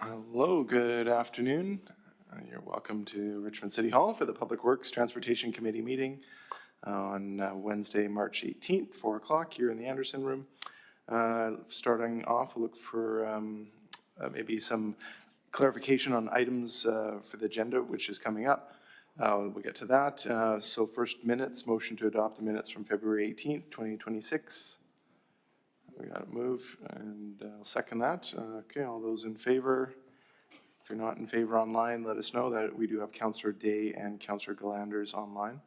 Hello, good afternoon. You're welcome to Richmond City Hall for the Public Works Transportation Committee meeting on Wednesday, March 18th, 4 o'clock here in the Anderson Room. Starting off, we'll look for maybe some clarification on items for the agenda, which is coming up. We'll get to that. So first minutes, motion to adopt the minutes from February 18th, 2026. We got to move, and I'll second that. Okay, all those in favor? If you're not in favor online, let us know that we do have Councillor Day and Councillor Galanders online.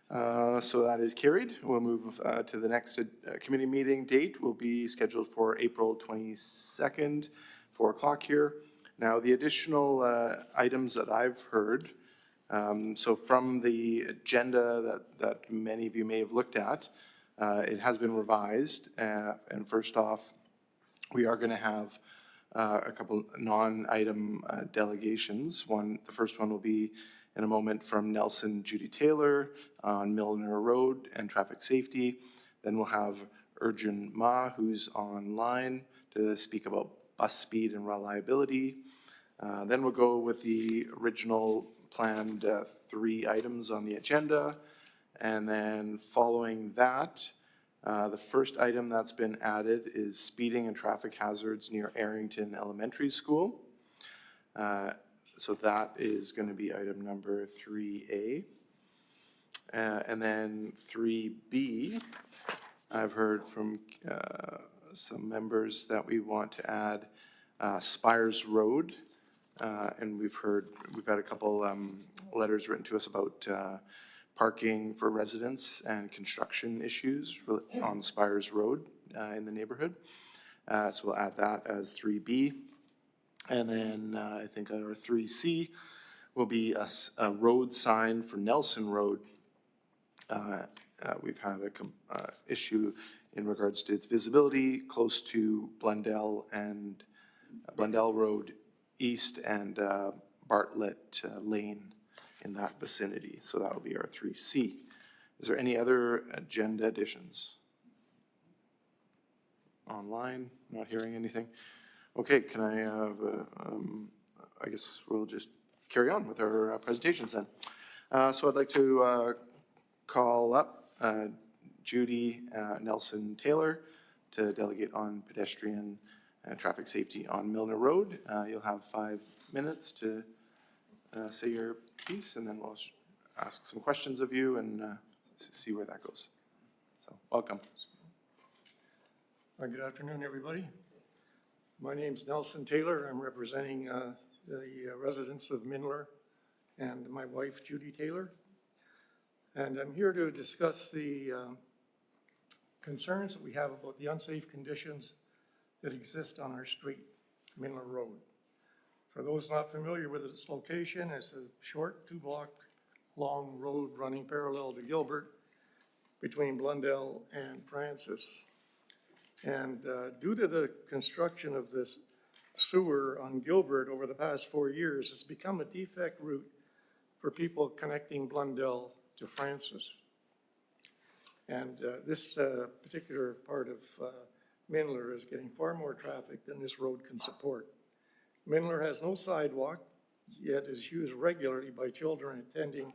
So that is carried. We'll move to the next committee meeting date. Will be scheduled for April 22nd, 4 o'clock here. Now, the additional items that I've heard, so from the agenda that many of you may have looked at, it has been revised, and first off, we are going to have a couple non-item delegations. The first one will be in a moment from Nelson Judy Taylor on Milner Road and traffic safety. Then we'll have Urjan Ma, who's online to speak about bus speed and reliability. Then we'll go with the original planned 3 items on the agenda. And then following that, the first item that's been added is speeding and traffic hazards near Arrington Elementary School. So that is going to be item number 3A. And then 3B, I've heard from some members that we want to add Spires Road. And we've had a couple letters written to us about parking for residents and construction issues on Spires Road in the neighborhood. So we'll add that as 3B. And then I think our 3C will be a road sign for Nelson Road. We've had a issue in regards to its visibility close to Blundell Road East and Bartlett Lane in that vicinity. So that will be our 3C. Is there any other agenda additions? Online, not hearing anything. Okay, can I have, I guess we'll just carry on with our presentations then. So I'd like to call up Judy Nelson Taylor to delegate on pedestrian and traffic safety on Milner Road. You'll have 5 minutes to say your piece, and then we'll ask some questions of you and see where that goes. So, welcome. Good afternoon, everybody. My name's Nelson Taylor. I'm representing the residents of Milner and my wife, Judy Taylor. And I'm here to discuss the concerns that we have about the unsafe conditions that exist on our street, Milner Road. For those not familiar with its location, it's a short 2-block long road running parallel to Gilbert between Blundell and Francis. And due to the construction of this sewer on Gilbert over the past 4 years, it's become a defect route for people connecting Blundell to Francis. And this particular part of Milner is getting far more traffic than this road can support. Milner has no sidewalk, yet is used regularly by children attending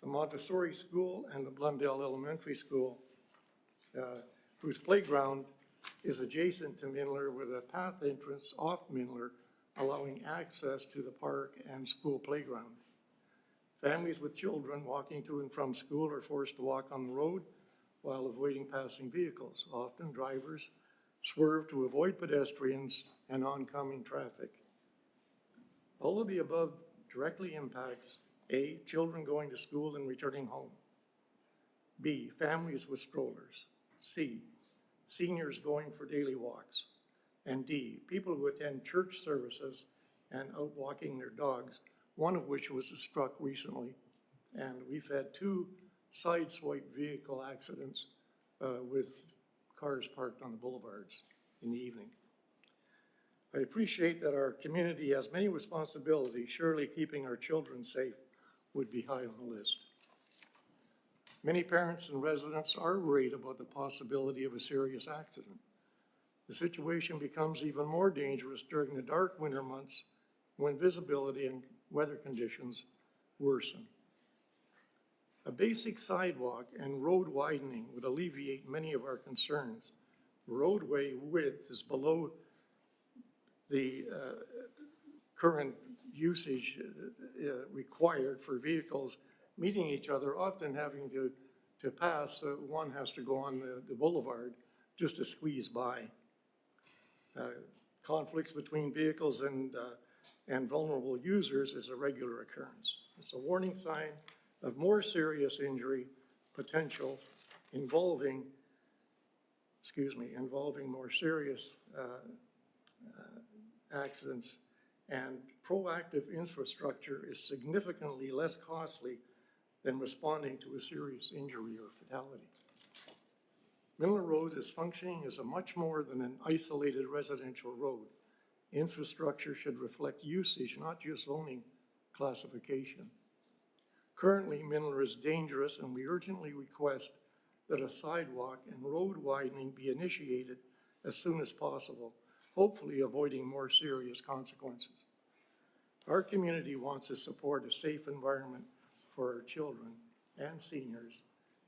the Montessori School and the Blundell Elementary School, whose playground is adjacent to Milner with a path entrance off Milner, allowing access to the park and school playground. Families with children walking to and from school are forced to walk on the road while avoiding passing vehicles. Often drivers swerve to avoid pedestrians and oncoming traffic. All of the above directly impacts A, children going to school and returning home. B, families with strollers. C, seniors going for daily walks. And D, people who attend church services and out walking their dogs, one of which was struck recently. And we've had 2 sideswipe vehicle accidents with cars parked on the boulevards in the evening. I appreciate that our community has many responsibilities. Surely keeping our children safe would be high on the list. Many parents and residents are worried about the possibility of a serious accident. The situation becomes even more dangerous during the dark winter months when visibility and weather conditions worsen. A basic sidewalk and road widening would alleviate many of our concerns. Roadway width is below the current usage required for vehicles meeting each other, often having to pass. One has to go on the boulevard just to squeeze by. Conflicts between vehicles and vulnerable users is a regular occurrence. It's a warning sign of more serious injury potential involving more serious accidents, and proactive infrastructure is significantly less costly than responding to a serious injury or fatality. Milner Road is functioning as a much more than an isolated residential road. Infrastructure should reflect usage, not just zoning classification. Currently, Milner is dangerous, and we urgently request that a sidewalk and road widening be initiated as soon as possible, hopefully avoiding more serious consequences. Our community wants to support a safe environment for our children and seniors,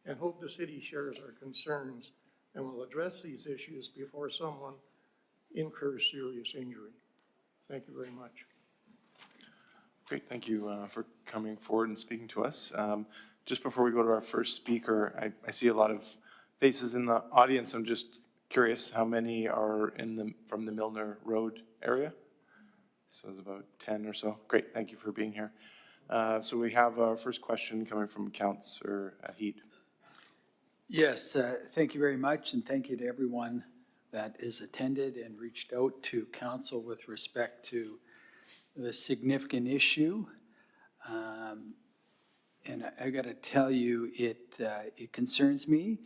and hope the city shares our concerns and will address these issues before someone incurs serious injury. Thank you very much. Great, thank you for coming forward and speaking to us. Just before we go to our first speaker, I see a lot of faces in the audience. I'm just curious how many are from the Milner Road area? So it's about 10 or so. Great, thank you for being here. So we have our first question coming from Councillor Heat. Yes, thank you very much, and thank you to everyone that is attended and reached out to council with respect to the significant issue. And I got to tell you, it concerns me.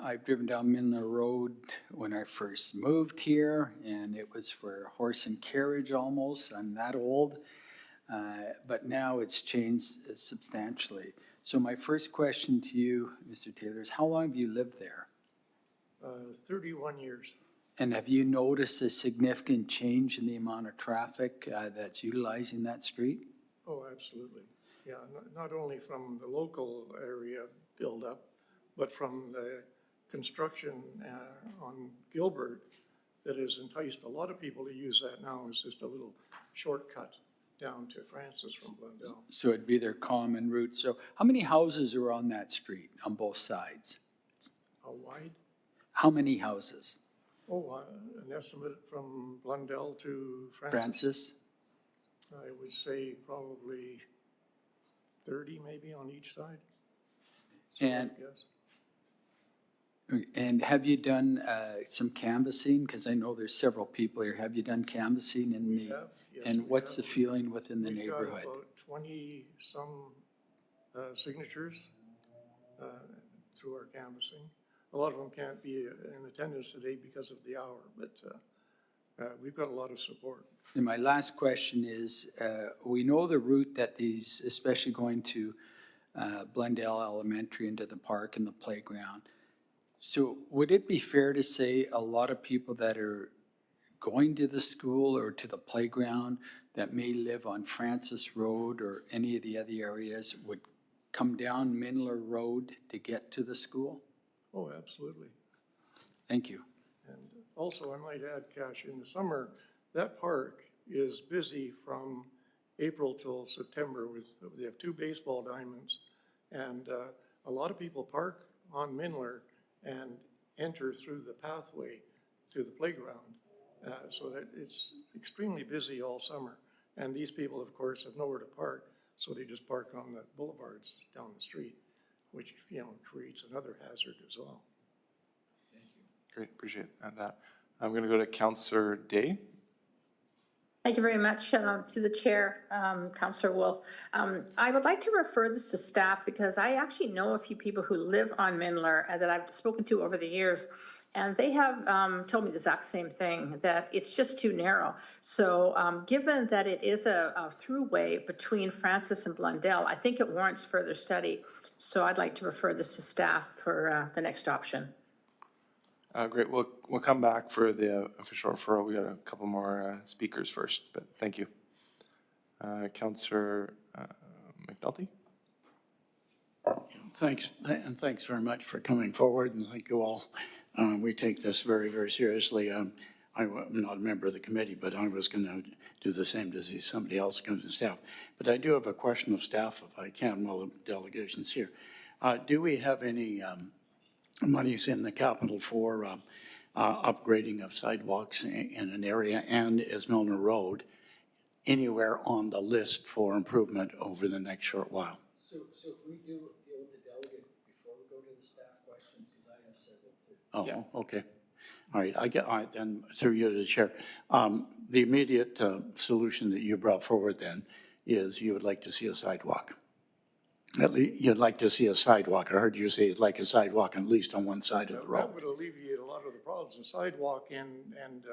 I've driven down Milner Road when I first moved here, and it was for horse and carriage almost. I'm that old, but now it's changed substantially. So my first question to you, Mr. Taylor, is how long have you lived there? 31 years. And have you noticed a significant change in the amount of traffic that's utilizing that street? Oh, absolutely. Yeah, not only from the local area buildup, but from the construction on Gilbert that has enticed a lot of people to use that now as just a little shortcut down to Francis from Blundell. So it'd be their common route. So how many houses are on that street on both sides? How wide? How many houses? Oh, an estimate from Blundell to Francis. Francis? I would say probably 30 maybe on each side. And have you done some canvassing? Because I know there's several people here. Have you done canvassing in the? Have, yes, and what's the feeling within the neighborhood? We've got about 20 some signatures through our canvassing. A lot of them can't be in attendance today because of the hour, but we've got a lot of support. And my last question is, we know the route that these, especially going to Blundell Elementary into the park and the playground. So would it be fair to say a lot of people that are going to the school or to the playground that may live on Francis Road or any of the other areas would come down Milner Road to get to the school? Oh, absolutely. Thank you. And also, I might add, Cash, in the summer, that park is busy from April till September. They have 2 baseball diamonds, and a lot of people park on Milner and enter through the pathway to the playground. So that it's extremely busy all summer. And these people, of course, have nowhere to park, so they just park on the boulevards down the street, which, creates another hazard as well. Thank you. Great, appreciate that. I'm going to go to Councillor Day. Thank you very much to the chair, Councillor Wolf. I would like to refer this to staff because I actually know a few people who live on Milner that I've spoken to over the years, and they have told me the exact same thing, that it's just too narrow. So given that it is a throughway between Francis and Blundell, I think it warrants further study. So I'd like to refer this to staff for the next option. Great, we'll come back for the official referral. We got a couple more speakers first, but thank you. Councillor McNulty? Thanks, and thanks very much for coming forward, and thank you all. We take this very, very seriously. I'm not a member of the committee, but I was going to do the same to see somebody else come to staff. But I do have a question of staff, if I can, while the delegation's here. Do we have any monies in the capital for upgrading of sidewalks in an area, and is Milner Road anywhere on the list for improvement over the next short while? So if we deal with the delegate before we go to the staff questions, because I have several too. Oh, okay. All right, then through you to the chair. The immediate solution that you brought forward then is you would like to see a sidewalk. At least you'd like to see a sidewalk. I heard you say you'd like a sidewalk at least on one side of the road. That would alleviate a lot of the problems, the sidewalk and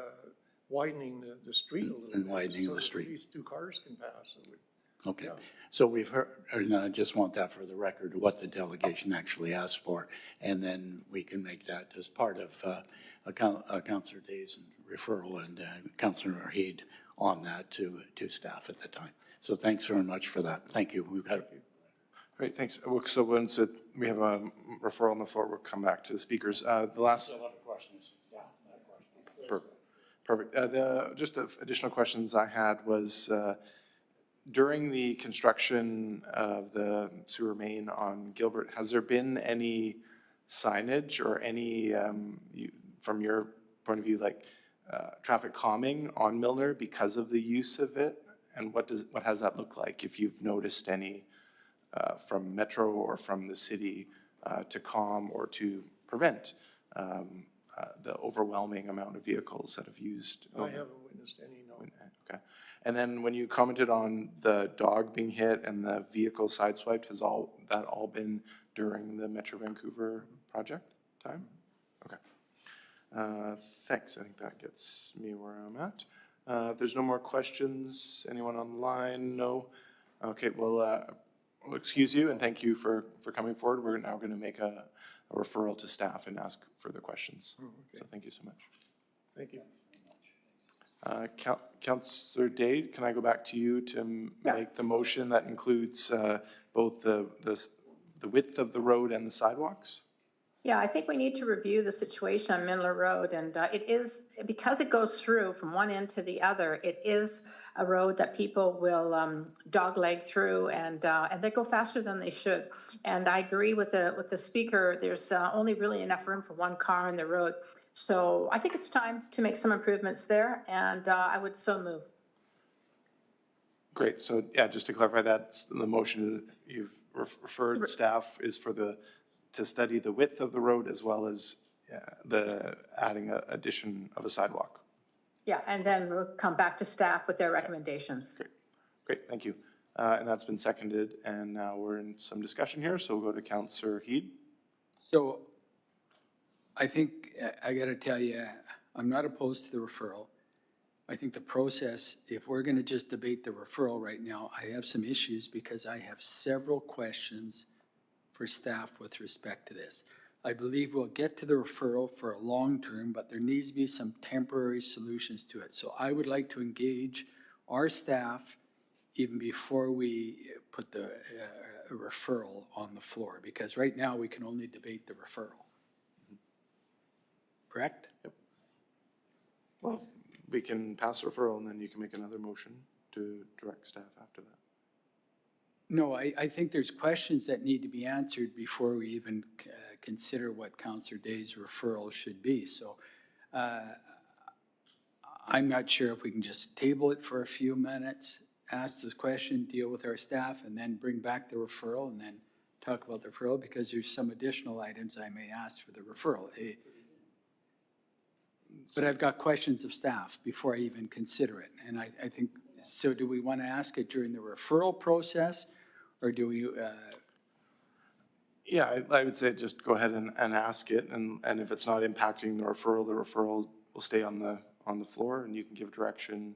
widening the street a little bit. And widening of the So street. that at least two cars can pass. It would- Okay, so we've heard, and I just want that for the record, what the delegation actually asked for, and then we can make that as part of Councillor Day's referral and Councillor Heed on that to staff at the time. So thanks very much for that. Thank you. We've had. Great, thanks. So once we have a referral on the floor, we'll come back to the speakers. The last. questions. Perfect. Just additional questions I had was, during the construction of the sewer main on Gilbert, has there been any signage or any, from your point of view, like traffic calming on Milner because of the use of it? And what has that look like, if you've noticed any from Metro or from the city to calm or to prevent the overwhelming amount of vehicles that have used? I haven't witnessed any, no. Okay. And then when you commented on the dog being hit and the vehicle sideswiped, has that all been during the Metro Vancouver project time? Okay. Thanks. I think that gets me where I'm at. If there's no more questions, anyone online? No? Okay, well, we'll excuse you and thank you for coming forward. We're now going to make a referral to staff and ask further questions. Okay. So thank you so much. Thank you. Councillor Day, can I go back to you to make the motion that includes both the width of the road and the sidewalks? Yeah, I think we need to review the situation on Mindler Road, and it is, because it goes through from one end to the other, it is a road that people will dogleg through, and they go faster than they should. And I agree with the speaker, there's only really enough room for one car on the road. So I think it's time to make some improvements there, and I would so move. Great, so yeah, just to clarify that, the motion you've referred staff is for to study the width of the road as well as the adding a addition of a sidewalk. Yeah, and then we'll come back to staff with their recommendations. Great, thank you. And that's been seconded, and now we're in some discussion here, so we'll go to Councillor Heed. So I think, I got to tell you, I'm not opposed to the referral. I think the process, if we're going to just debate the referral right now, I have some issues because I have several questions for staff with respect to this. I believe we'll get to the referral for a long term, but there needs to be some temporary solutions to it. So I would like to engage our staff even before we put the referral on the floor, because right now we can only debate the referral. Correct? Yep. Well, we can pass the referral and then you can make another motion to direct staff after that. No, I think there's questions that need to be answered before we even consider what Councillor Day's referral should be. So I'm not sure if we can just table it for a few minutes, ask this question, deal with our staff, and then bring back the referral and then talk about the referral, because there's some additional items I may ask for the referral. But I've got questions of staff before I even consider it. And I think, so do we want to ask it during the referral process, or do we? Yeah, I would say just go ahead and ask it, and if it's not impacting the referral will stay on the floor, and you can give direction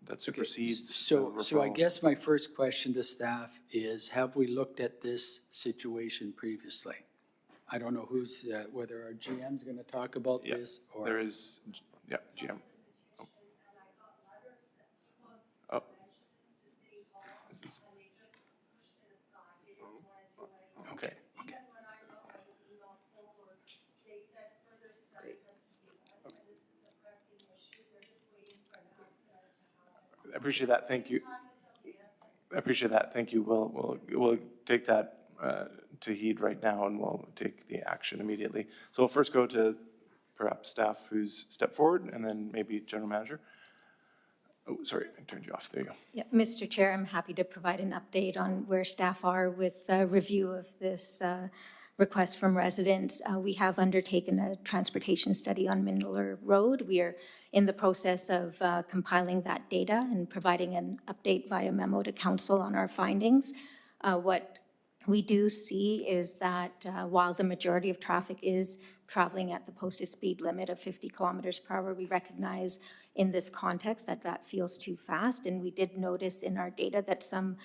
that supersedes the referral. So I guess my first question to staff is, have we looked at this situation previously? I don't know who's, whether our GM's going to talk about Yeah, this or. there is, yeah, GM. Oh. This is- Okay. I appreciate that, thank you. I appreciate that, thank you. We'll take that to heed right now, and we'll take the action immediately. So we'll first go to perhaps staff who's stepped forward, and then maybe general manager. Oh, sorry, I turned you off, there you go. Yeah, Mr. Chair, I'm happy to provide an update on where staff are with a review of this request from residents. We have undertaken a transportation study on Mindler Road. We are in the process of compiling that data and providing an update via memo to council on our findings. What we do see is that while the majority of traffic is traveling at the posted speed limit of 50 kilometers per hour, we recognize in this context that that feels too fast. And we did notice in our data that some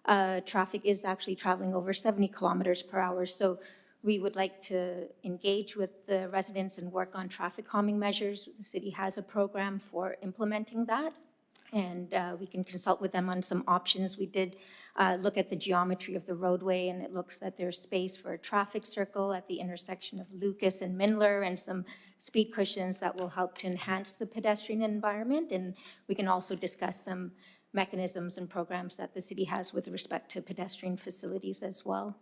traffic is actually traveling over 70 kilometers per hour. So we would like to engage with the residents and work on traffic calming measures. The city has a program for implementing that, and we can consult with them on some options. We did look at the geometry of the roadway, and it looks that there's space for a traffic circle at the intersection of Lucas and Mindler, and some speed cushions that will help to enhance the pedestrian environment. And we can also discuss some mechanisms and programs that the city has with respect to pedestrian facilities as well.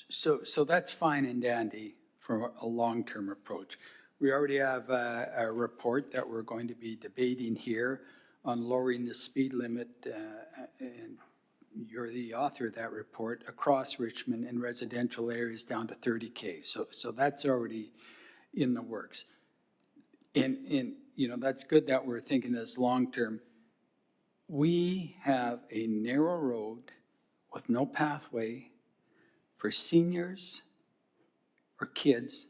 So that's fine and dandy for a long-term approach. We already have a report that we're going to be debating here on lowering the speed limit, and you're the author of that report, across Richmond in residential areas down to 30K. So that's already in the works. And you know, that's good that we're thinking this long-term. We have a narrow road with no pathway for seniors or kids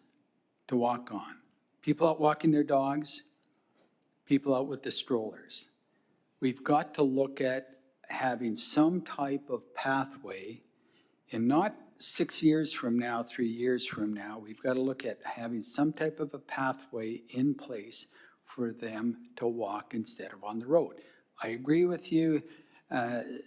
to walk on. People out walking their dogs, people out with the strollers. We've got to look at having some type of pathway, and not 6 years from now, 3 years from now. We've got to look at having some type of a pathway in place for them to walk instead of on the road. I agree with you,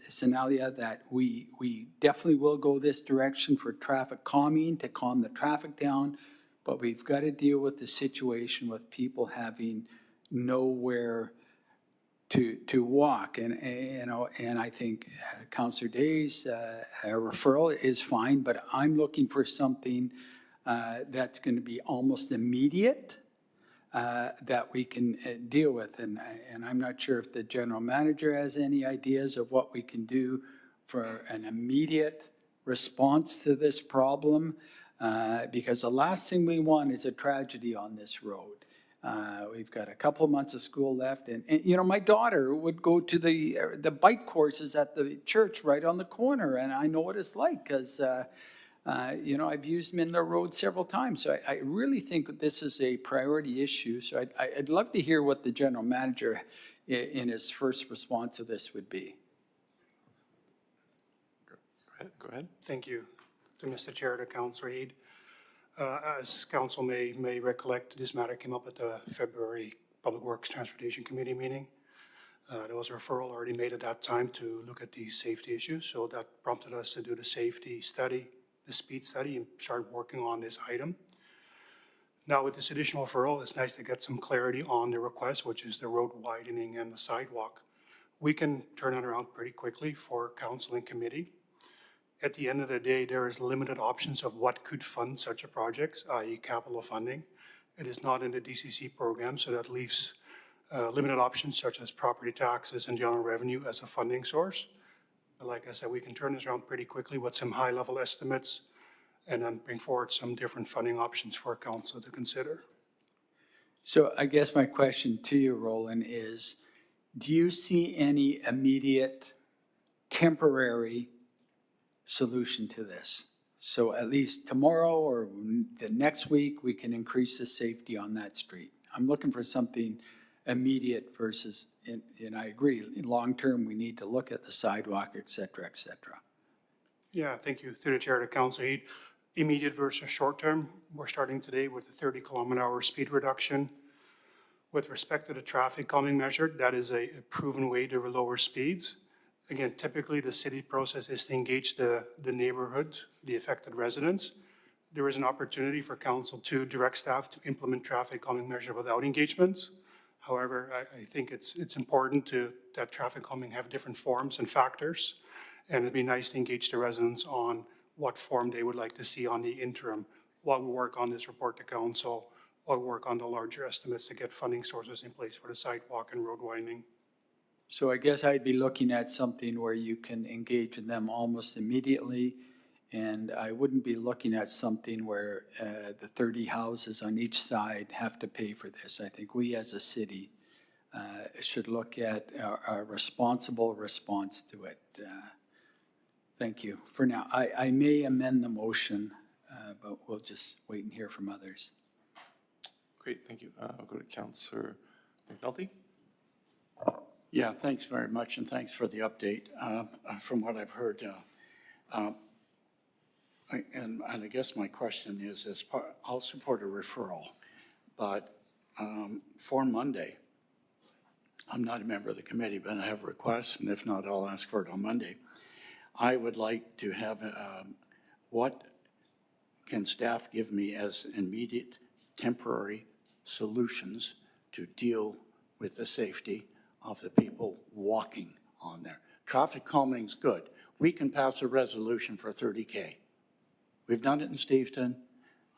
Senalia, that we definitely will go this direction for traffic calming, to calm the traffic down, but we've got to deal with the situation with people having nowhere to walk. And you know, and I think Councillor Day's referral is fine, but I'm looking for something that's going to be almost immediate, that we can deal with. And I'm not sure if the general manager has any ideas of what we can do for an immediate response to this problem, because the last thing we want is a tragedy on this road. We've got a couple of months of school left, and you know, my daughter would go to the bike courses at the church right on the corner, and I know what it's like, because you know, I've used Mindler Road several times. So I really think this is a priority issue. So I'd love to hear what the general manager in his first response to this would be. Go ahead. Thank you to Mr. Chair, to Councillor Eid. As Council may recollect, this matter came up at the February Public Works Transportation Committee meeting. There was a referral already made at that time to look at these safety issues. So that prompted us to do the safety study, the speed study, and start working on this item. Now with this additional referral, it's nice to get some clarity on the request, which is the road widening and the sidewalk. We can turn it around pretty quickly for council and committee. At the end of the day, there is limited options of what could fund such a project, i.e. capital funding. It is not in the DCC program, so that leaves limited options such as property taxes and general revenue as a funding source. But like I said, we can turn this around pretty quickly with some high-level estimates and then bring forward some different funding options for council to consider. So I guess my question to you, Roland, is do you see any immediate temporary solution to this? So at least tomorrow or the next week, we can increase the safety on that street. I'm looking for something immediate versus, and I agree, long-term, we need to look at the sidewalk, et cetera, et cetera. Yeah, thank you. Through the chair to Council Eid. immediate versus short-term. We're starting today with a 30-kilometer-hour speed reduction. With respect to the traffic calming measure, that is a proven way to lower speeds. Again, typically the city process is to engage the neighborhood, the affected residents. There is an opportunity for council to direct staff to implement traffic calming measure without engagements. However, I think it's important that traffic calming have different forms and factors. And it'd be nice to engage the residents on what form they would like to see on the interim while we work on this report to council, while we work on the larger estimates to get funding sources in place for the sidewalk and road widening. So I guess I'd be looking at something where you can engage in them almost immediately, and I wouldn't be looking at something where the 30 houses on each side have to pay for this. I think we as a city should look at a responsible response to it. Thank you. For now, I may amend the motion, but we'll just wait and hear from others. Great, thank you. I'll go to Councillor McNulty. Yeah, thanks very much, and thanks for the update. From what I've heard, and I guess my question is, I'll support a referral, but for Monday, I'm not a member of the committee, but I have requests, and if not, I'll ask for it on Monday. I would like to have, what can staff give me as immediate temporary solutions to deal with the safety of the people walking on there? Traffic calming's good. We can pass a resolution for 30K. We've done it in Steventon.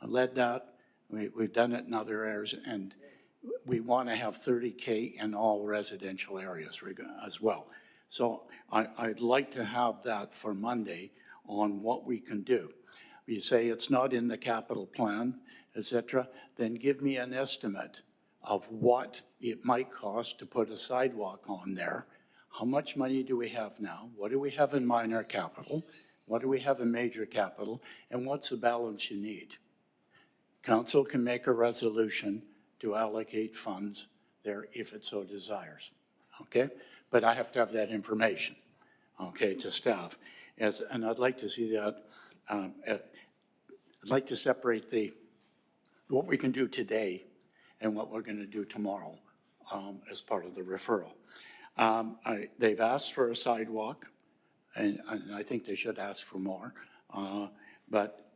I led that. We've done it in other areas, and we want to have 30K in all residential areas as well. So I'd like to have that for Monday on what we can do. You say it's not in the capital plan, et cetera, then give me an estimate of what it might cost to put a sidewalk on there. How much money do we have now? What do we have in minor capital? What do we have in major capital? And what's the balance you need? Council can make a resolution to allocate funds there if it so desires, okay? But I have to have that information, okay, to staff. And I'd like to see that, I'd like to separate what we can do today and what we're going to do tomorrow as part of the referral. They've asked for a sidewalk, and I think they should ask for more. But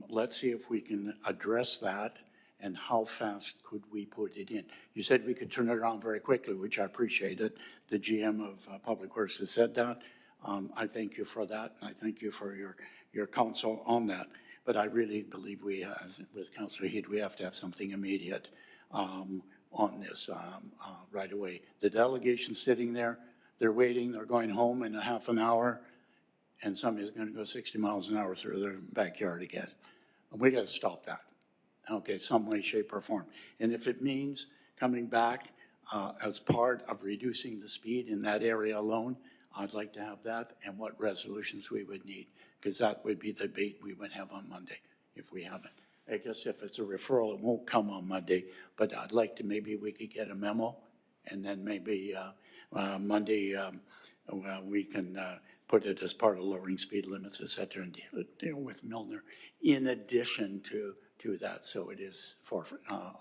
let's see if we can address that and how fast could we put it in. You said we could turn it around very quickly, which I appreciated. The GM of Public Works has said that. I thank you for that, and I thank you for your counsel on that. But I really believe we, with Councillor Heed, we have to have something immediate on this right away. The delegation's sitting there, they're waiting, they're going home in a half an hour, and somebody's going to go 60 miles an hour through their backyard again. We got to stop that, okay, some way, shape, or form. And if it means coming back as part of reducing the speed in that area alone, I'd like to have that and what resolutions we would need, because that would be the debate we would have on Monday if we have it. I guess if it's a referral, it won't come on Monday, but I'd like to, maybe we could get a memo, and then maybe Monday we can put it as part of lowering speed limits, et cetera, and deal with Milner in addition to that, so it is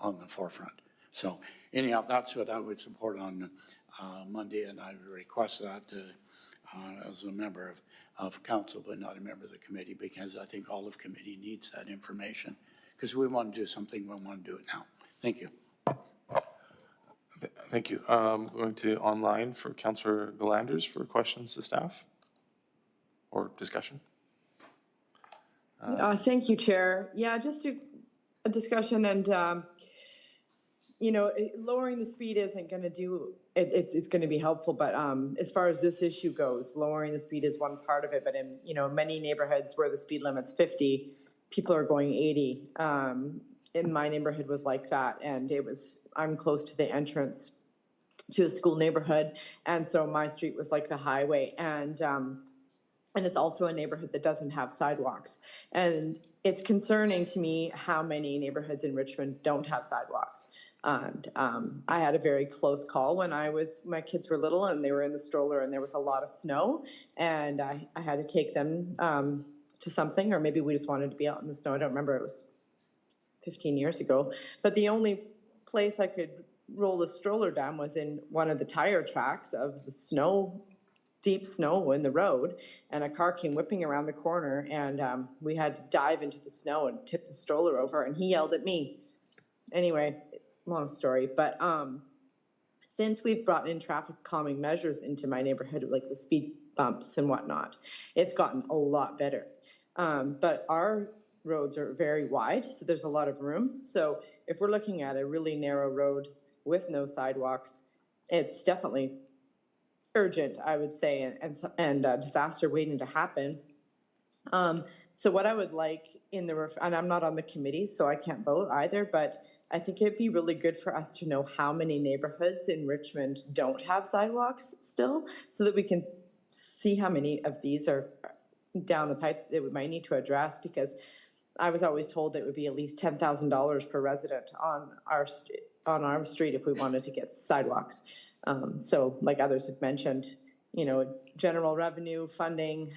on the forefront. So anyhow, that's what I would support on Monday, and I request that as a member of council, but not a member of the committee, because I think all of committee needs that information, because we want to do something, we want to do it now. Thank you. Thank you. Going to online for Councillor Galanders for questions to staff or discussion. Thank you, Chair. Yeah, just a discussion, and you know, lowering the speed isn't going to do it. It's going to be helpful, but as far as this issue goes, lowering the speed is one part of it. But in many neighborhoods where the speed limit's 50, people are going 80. In my neighborhood was like that, and I'm close to the entrance to a school neighborhood, and so my street was like the highway, and it's also a neighborhood that doesn't have sidewalks. And it's concerning to me how many neighborhoods in Richmond don't have sidewalks. And I had a very close call when my kids were little and they were in the stroller and there was a lot of snow, and I had to take them to something, or maybe we just wanted to be out in the snow. I don't remember, it was 15 years ago. But the only place I could roll the stroller down was in one of the tire tracks of the snow, deep snow in the road, and a car came whipping around the corner, and we had to dive into the snow and tip the stroller over, and he yelled at me. Anyway, long story, but since we've brought in traffic calming measures into my neighborhood, like the speed bumps and whatnot, it's gotten a lot better. But our roads are very wide, so there's a lot of room. So if we're looking at a really narrow road with no sidewalks, it's definitely urgent, I would say, and disaster waiting to happen. So what I would like in the, and I'm not on the committee, so I can't vote either, but I think it'd be really good for us to know how many neighborhoods in Richmond don't have sidewalks still, so that we can see how many of these are down the pipe that we might need to address, because I was always told it would be at least $10,000 per resident on our street if we wanted to get sidewalks. So like others have mentioned, you know, general revenue funding,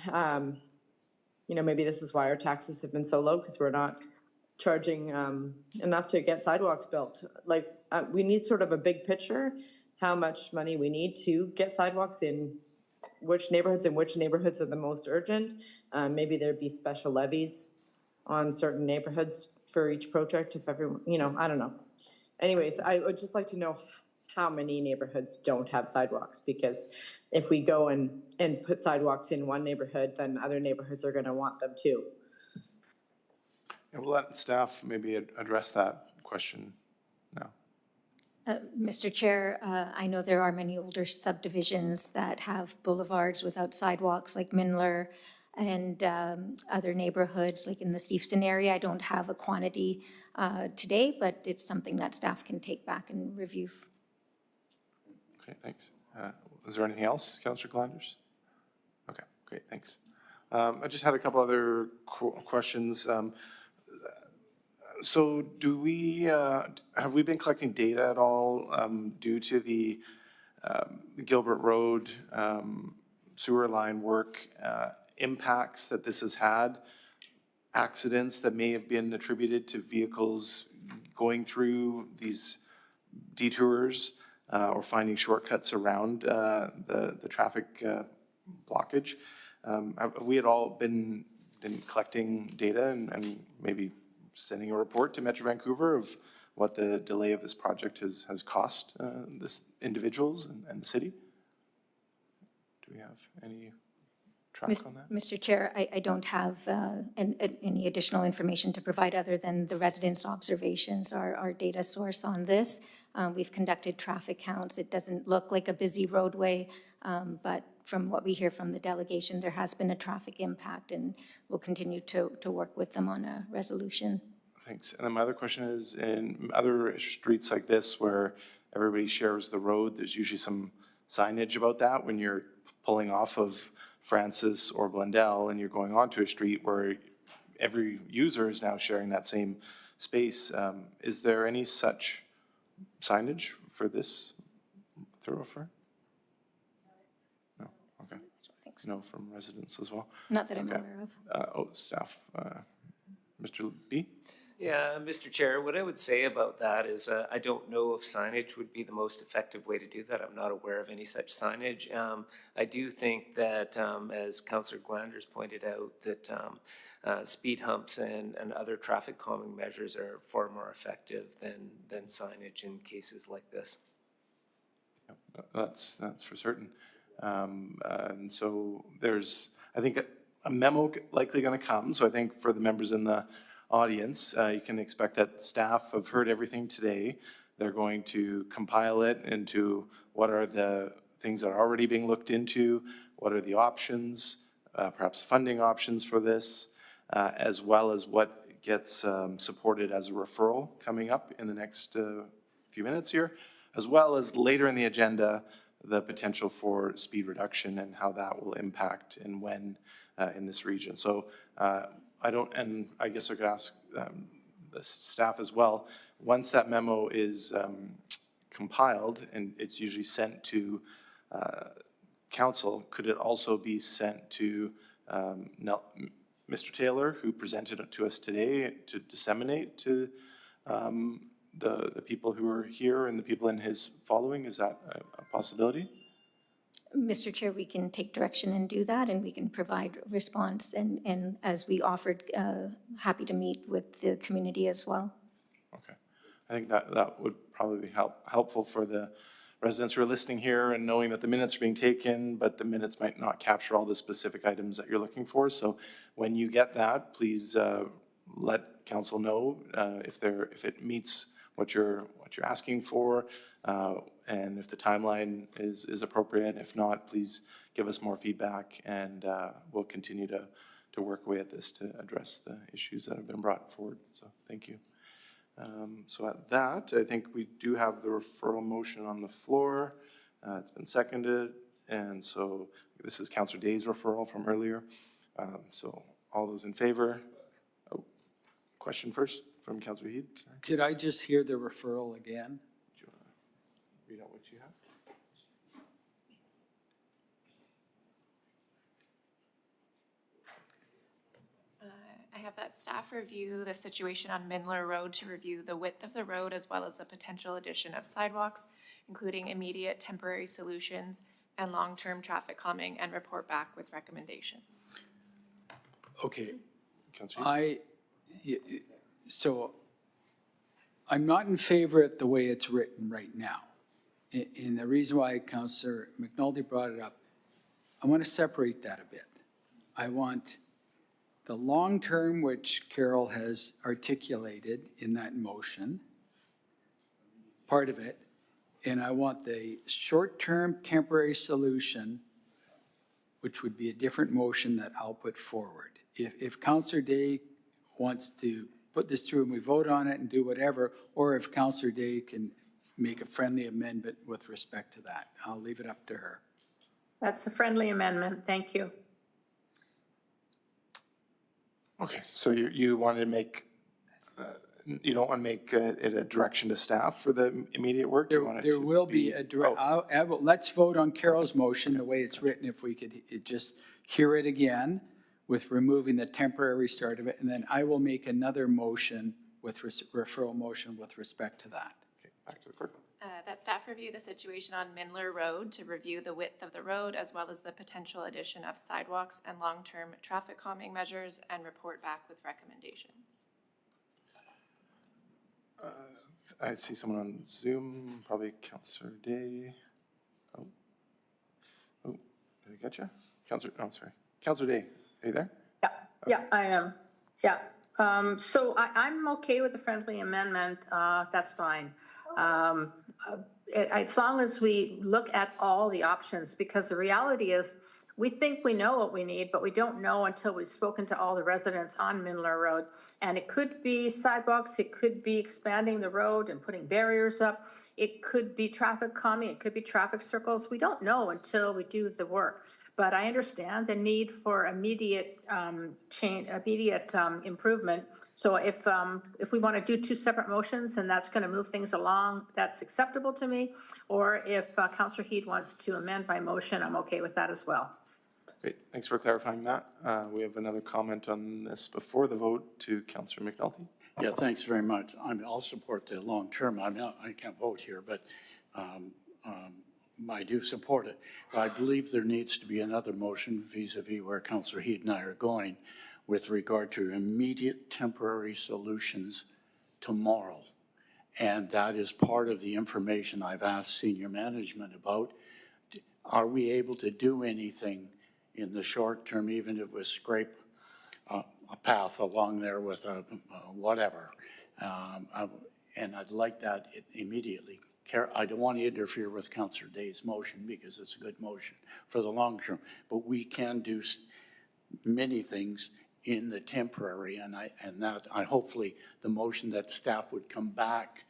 you know, maybe this is why our taxes have been so low, because we're not charging enough to get sidewalks built. Like, we need sort of a big picture, how much money we need to get sidewalks in which neighborhoods, and which neighborhoods are the most urgent. Maybe there'd be special levies on certain neighborhoods for each project if everyone, you know, I don't know. Anyways, I would just like to know how many neighborhoods don't have sidewalks, because if we go and put sidewalks in one neighborhood, then other neighborhoods are gonna want them too. And we'll let staff maybe address that question now. Mr. Chair, I know there are many older subdivisions that have boulevards without sidewalks, like Minler and other neighborhoods, like in the Steveston area. I don't have a quantity today, but it's something that staff can take back and review. Okay, thanks. Is there anything else, Councillor Glanders? Okay, great, thanks. I just had a couple other questions. So do we, have we been collecting data at all due to the Gilbert Road sewer line work impacts that this has had, accidents that may have been attributed to vehicles going through these detours or finding shortcuts around the traffic blockage? Have we at all been collecting data and maybe sending a report to Metro Vancouver of what the delay of this project has cost this individuals and the city? Do we have any track on that? Mr. Chair, I don't have any additional information to provide other than the residents' observations, our data source on this. We've conducted traffic counts. It doesn't look like a busy roadway, but from what we hear from the delegation, there has been a traffic impact, and we'll continue to work with them on a resolution. Thanks. And then my other question is, in other streets like this where everybody shares the road, there's usually some signage about that when you're pulling off of Francis or Blundell and you're going onto a street where every user is now sharing that same space. Is there any such signage for this thoroughfare? No, okay. No, from residents as well? Not that I'm aware of. Staff. Mr. B? Yeah, Mr. Chair, what I would say about that is I don't know if signage would be the most effective way to do that. I'm not aware of any such signage. I do think that, as Councillor Glanders pointed out, that speed humps and other traffic calming measures are far more effective than signage in cases like this. That's for certain. And so there's, I think, a memo likely going to come. So I think for the members in the audience, you can expect that staff have heard everything today. They're going to compile it into what are the things that are already being looked into, what are the options, perhaps funding options for this, as well as what gets supported as a referral coming up in the next few minutes here, as well as later in the agenda, the potential for speed reduction and how that will impact and when in this region. So and I guess I could ask the staff as well, once that memo is compiled and it's usually sent to council, could it also be sent to Mr. Taylor, who presented it to us today, to disseminate to the people who are here and the people in his following? Is that a possibility? Mr. Chair, we can take direction and do that, and we can provide response. And as we offered, happy to meet with the community as well. Okay. I think that would probably be helpful for the residents who are listening here and knowing that the minutes are being taken, but the minutes might not capture all the specific items that you're looking for. So when you get that, please let council know if it meets what you're asking for, and if the timeline is appropriate. If not, please give us more feedback, and we'll continue to work away at this to address the issues that have been brought forward. So thank you. So at that, I think we do have the referral motion on the floor. It's been seconded, and so this is Councillor Day's referral from earlier. So all those in favor? Oh, question first from Councillor Heed. Sorry. Could I just hear the referral again? Do you want to read out what you have? I have that staff review the situation on Mindler Road to review the width of the road as well as the potential addition of sidewalks, including immediate temporary solutions and long-term traffic calming, and report back with recommendations. Okay. Councillor Heed. So I'm not in favor of the way it's written right now. And the reason why Councillor McNulty brought it up, I want to separate that a bit. I want the long-term, which Carol has articulated in that motion, part of it, and I want the short-term temporary solution, which would be a different motion that I'll put forward. If Councillor Day wants to put this through and we vote on it and do whatever, or if Councillor Day can make a friendly amendment with respect to that, I'll leave it up to her. That's a friendly amendment. Thank you. Okay, so you want to make, you don't want to make it a direction to staff for the immediate work? You want it There to will be a direct, Oh, let's vote on Carol's motion, the way it's written, if we could just hear it again with removing the temporary start of it, and then I will make another motion with referral motion with respect to that. okay, back to the clerk. That staff review the situation on Mindler Road to review the width of the road as well as the potential addition of sidewalks and long-term traffic calming measures, and report back with recommendations. I see someone on Zoom, probably Councillor Day. Oh, did I get you? Councillor, oh, sorry. Councillor Day, are you there? Yeah, I am. Yeah. So I'm okay with the friendly amendment. That's fine. As long as we look at all the options, because the reality is we think we know what we need, but we don't know until we've spoken to all the residents on Mindler Road. And it could be sidewalks, it could be expanding the road and putting barriers up. It could be traffic calming, it could be traffic circles. We don't know until we do the work. But I understand the need for immediate improvement. So if we want to do two separate motions and that's going to move things along, that's acceptable to me. Or if Councillor Heed wants to amend my motion, I'm okay with that as well. Great, thanks for clarifying that. We have another comment on this before the vote to Councillor McNulty. Yeah, thanks very much. I'll support the long term. I can't vote here, but I do support it. I believe there needs to be another motion vis-a-vis where Councillor Heed and I are going with regard to immediate temporary solutions tomorrow. And that is part of the information I've asked senior management about. Are we able to do anything in the short term, even if we scrape a path along there with a whatever? And I'd like that immediately. I don't want to interfere with Councillor Day's motion because it's a good motion for the long term, but we can do many things in the temporary, and I hopefully the motion that staff would come back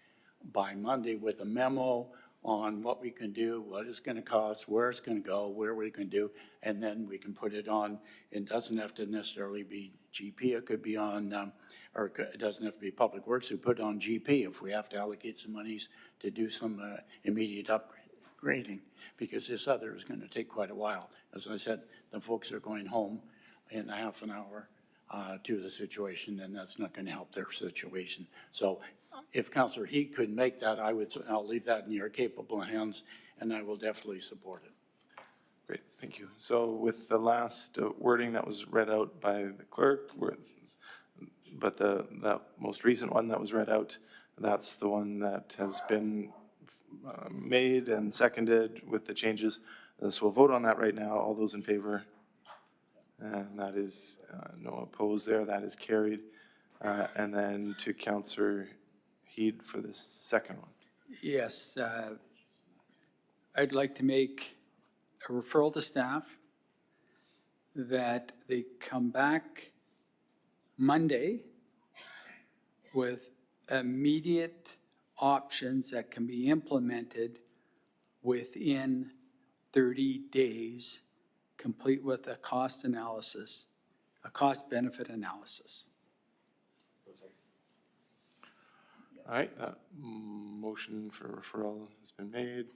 by Monday with a memo on what we can do, what it's going to cost, where it's going to go, where we can do, and then we can put it on. It doesn't have to necessarily be GP. It could be on, or it doesn't have to be Public Works. We put it on GP if we have to allocate some monies to do some immediate upgrading, because this other is going to take quite a while. As I said, the folks are going home in half an hour. to the situation, then that's not going to help their situation. So if Councillor Heed could make that, I'll leave that in your capable hands, and I will definitely support it. Great, thank you. So with the last wording that was read out by the clerk, but that most recent one that was read out, that's the one that has been made and seconded with the changes. So we'll vote on that right now. All those in favor? And that is no opposed there. That is carried. And then to Councillor Heed for the second one. Yes, I'd like to make a referral to staff that they come back Monday with immediate options that can be implemented within 30 days, complete with a cost analysis, a cost-benefit analysis. All right, that motion for referral has been made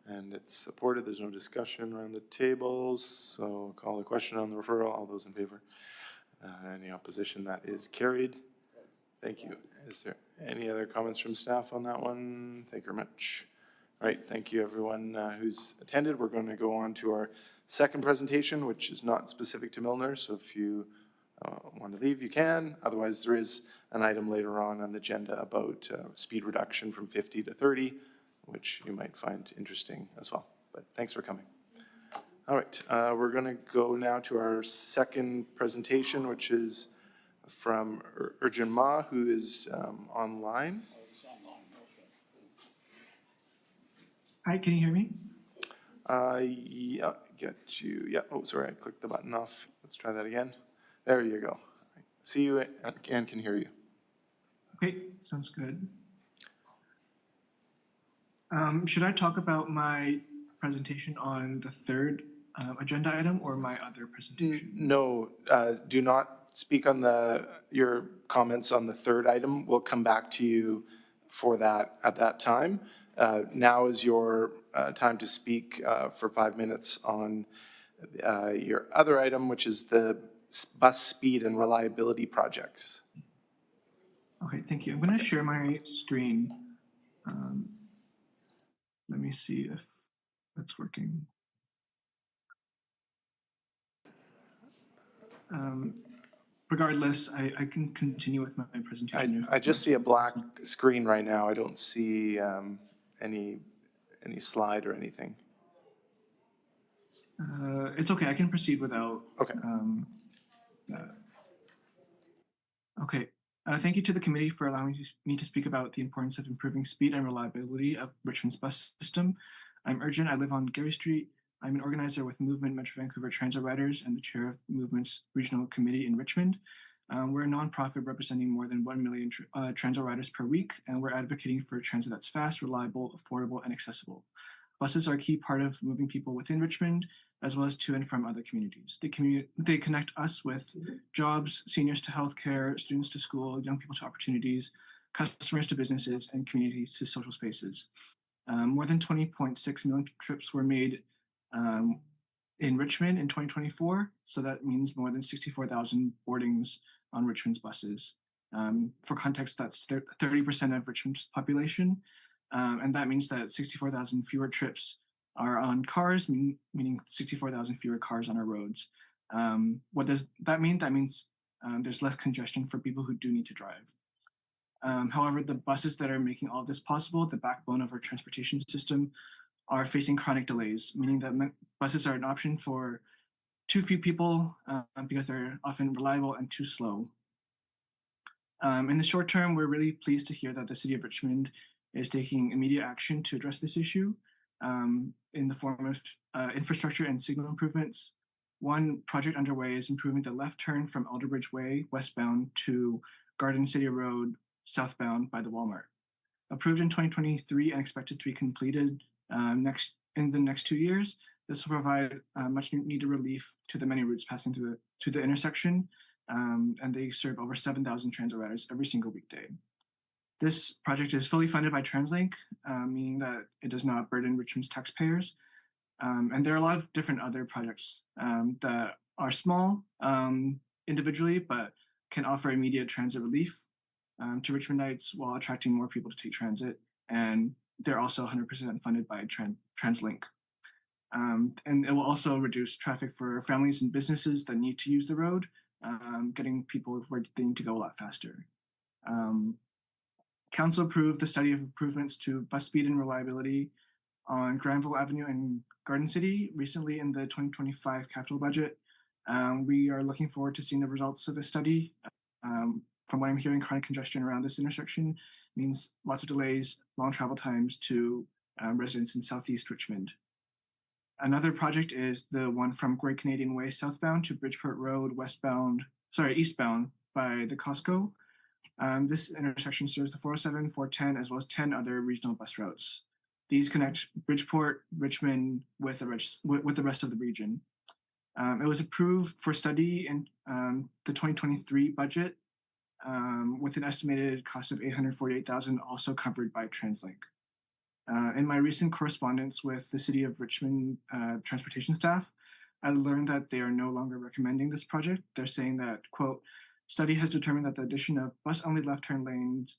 and it's supported. There's no discussion around the tables. So I'll call the question on the referral. All those in favor? Any opposition? That is carried. Thank you. Is there any other comments from staff on that one? Thank you very much. All right, thank you everyone who's attended. We're going to go on to our second presentation, which is not specific to Milner. So if you want to leave, you can. Otherwise, there is an item later on the agenda about speed reduction from 50 to 30, which you might find interesting as well. But thanks for coming. All right, we're going to go now to our second presentation, which is from Urjan Ma, who is online. Hi, can you hear me? Yeah, get you. Yeah, oh, sorry, I clicked the button off. Let's try that again. There you go. See you and can hear you. Okay, sounds good. Should I talk about my presentation on the third agenda item or my other presentation? No, do not speak on your comments on the third item. We'll come back to you for that at that time. Now is your time to speak for 5 minutes on your other item, which is the bus speed and reliability projects. Okay, thank you. I'm going to share my screen. Let me see if that's working. Regardless, I can continue with my presentation. I just see a black screen right now. I don't see any slide or anything. It's okay. I can proceed without. Okay. Okay. Thank you to the committee for allowing me to speak about the importance of improving speed and reliability of Richmond's bus system. I'm Urjan. I live on Gary Street. I'm an organizer with Movement Metro Vancouver Transit Riders and the chair of Movement's regional committee in Richmond. We're a nonprofit representing more than 1 million transit riders per week, and we're advocating for transit that's fast, reliable, affordable, and accessible. Buses are a key part of moving people within Richmond, as well as to and from other communities. They connect us with jobs, seniors to healthcare, students to school, young people to opportunities, customers to businesses, and communities to social spaces. More than 20.6 million trips were made in Richmond in 2024, so that means more than 64,000 boardings on Richmond's buses. For context, that's 30% of Richmond's population, and that means that 64,000 fewer trips are on cars, meaning 64,000 fewer cars on our roads. What does that mean? That means there's less congestion for people who do need to drive. However, the buses that are making all of this possible, the backbone of our transportation system, are facing chronic delays, meaning that buses are an option for too few people because they're often reliable and too slow. In the short term, we're really pleased to hear that the City of Richmond is taking immediate action to address this issue in the form of infrastructure and signal improvements. One project underway is improving the left turn from Alderbridge Way westbound to Garden City Road southbound by the Walmart. Approved in 2023 and expected to be completed in the next 2 years, this will provide much needed relief to the many routes passing to the intersection, and they serve over 7,000 transit riders every single weekday. This project is fully funded by TransLink, meaning that it does not burden Richmond's taxpayers. And there are a lot of different other projects that are small, individually, but can offer immediate transit relief to Richmondites while attracting more people to take transit. And they're also 100% funded by TransLink. And it will also reduce traffic for families and businesses that need to use the road, getting people where they need to go a lot faster. Council approved the study of improvements to bus speed and reliability on Granville Avenue in Garden City recently in the 2025 capital budget. We are looking forward to seeing the results of this study. From what I'm hearing, chronic congestion around this intersection means lots of delays, long travel times to residents in Southeast Richmond. Another project is the one from Great Canadian Way southbound to Bridgeport Road eastbound by the Costco. This intersection serves the 407, 410, as well as 10 other regional bus routes. These connect Bridgeport, Richmond with the rest of the region. It was approved for study in the 2023 budget with an estimated cost of $848,000, also covered by TransLink. In my recent correspondence with the City of Richmond transportation staff, I learned that they are no longer recommending this project. They're saying that, quote, study has determined that the addition of bus-only left turn lanes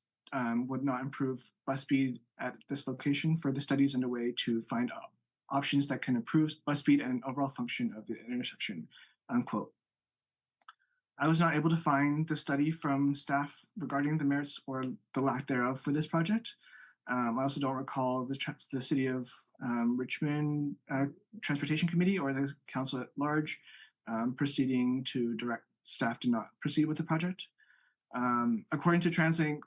would not improve bus speed at this location. Further studies underway to find options that can improve bus speed and overall function of the intersection, unquote. I was not able to find the study from staff regarding the merits or the lack thereof for this project. I also don't recall the City of Richmond Transportation Committee or the council at large proceeding to direct staff to not proceed with the project. According to TransLink,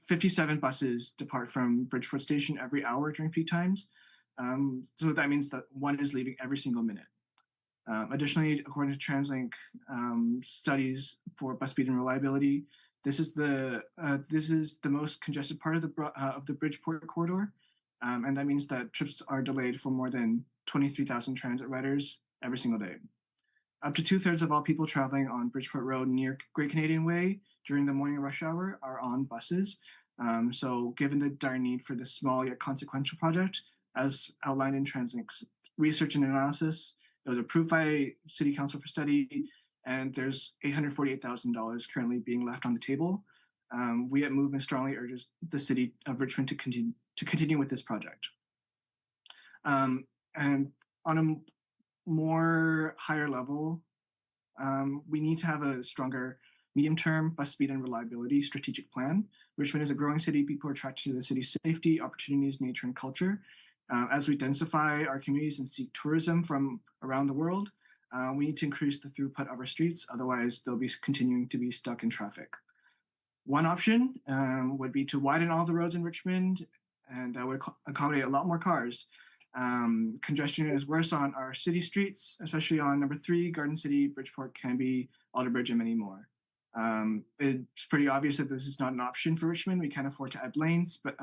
57 buses depart from Bridgeport Station every hour during peak times. So that means that one is leaving every single minute. Additionally, according to TransLink studies for bus speed and reliability, this is the most congested part of the Bridgeport corridor, and that means that trips are delayed for more than 23,000 transit riders every single day. Up to 2/3 of all people traveling on Bridgeport Road near Great Canadian Way during the morning rush hour are on buses. So given the dire need for this small yet consequential project, as outlined in TransLink's research and analysis, it was approved by City Council for study, and there's $848,000 currently being left on the table. We at Movement strongly urges the City of Richmond to continue with this project. And on a more higher level, we need to have a stronger medium-term bus speed and reliability strategic plan. Richmond is a growing city. People are attracted to the city's safety, opportunities, nature, and culture. As we densify our communities and seek tourism from around the world, we need to increase the throughput of our streets. Otherwise, they'll be continuing to be stuck in traffic. One option would be to widen all the roads in Richmond, and that would accommodate a lot more cars. Congestion is worse on our city streets, especially on number 3, Garden City, Bridgeport, Canby, Alderbridge, and many more. It's pretty obvious that this is not an option for Richmond. We can't afford to add lanes, but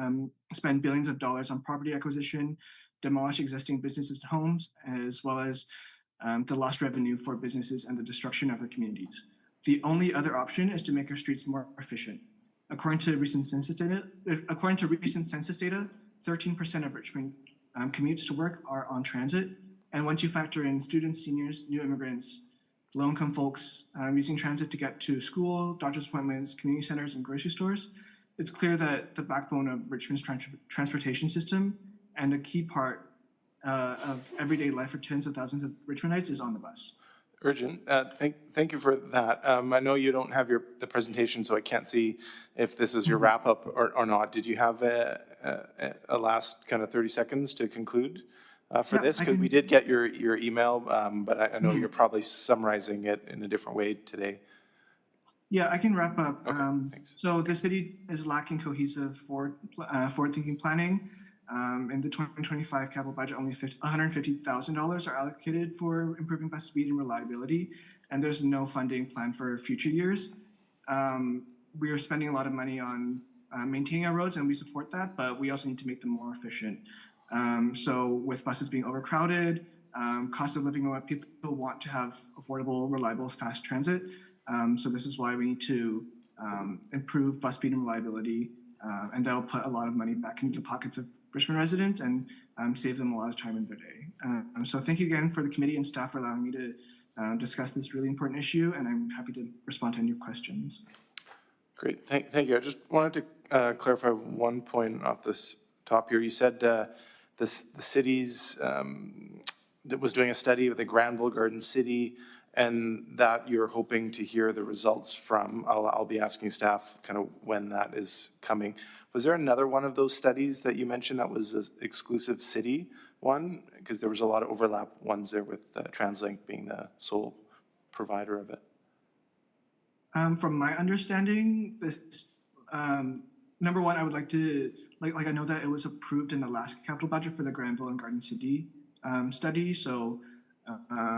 spend billions of dollars on property acquisition, demolish existing businesses and homes, as well as the lost revenue for businesses and the destruction of our communities. The only other option is to make our streets more efficient. According to recent census data, 13% of Richmond commutes to work are on transit. And once you factor in students, seniors, new immigrants, low-income folks using transit to get to school, doctor's appointments, community centers, and grocery stores, it's clear that the backbone of Richmond's transportation system and a key part of everyday life for tens of thousands of Richmondites is on the bus. Urgent. Thank you for that. I know you don't have the presentation, so I can't see if this is your wrap up or not. Did you have a last kind of 30 seconds to conclude for this? Because we did get your email, but I know you're probably summarizing it in a different way today. Yeah, I can wrap up. Okay, thanks. So the city is lacking cohesive forward-thinking planning. In the 2025 capital budget, only $150,000 are allocated for improving bus speed and reliability, and there's no funding plan for future years. We are spending a lot of money on maintaining our roads, and we support that, but we also need to make them more efficient. So with buses being overcrowded, cost of living, what people want to have affordable, reliable, fast transit. So this is why we need to improve bus speed and reliability, and that'll put a lot of money back into the pockets of Richmond residents and save them a lot of time in their day. So thank you again for the committee and staff for allowing me to discuss this really important issue, and I'm happy to respond to any questions. Great, thank you. I just wanted to clarify one point off this top here. You said the city's that was doing a study with the Granville Garden City, and that you're hoping to hear the results from. I'll be asking staff kind of when that is coming. Was there another one of those studies that you mentioned that was an exclusive city one? Because there was a lot of overlap ones there with TransLink being the sole provider of it. From my understanding, this, number one, I would like to, like I know that it was approved in the last capital budget for the Granville and Garden City study, so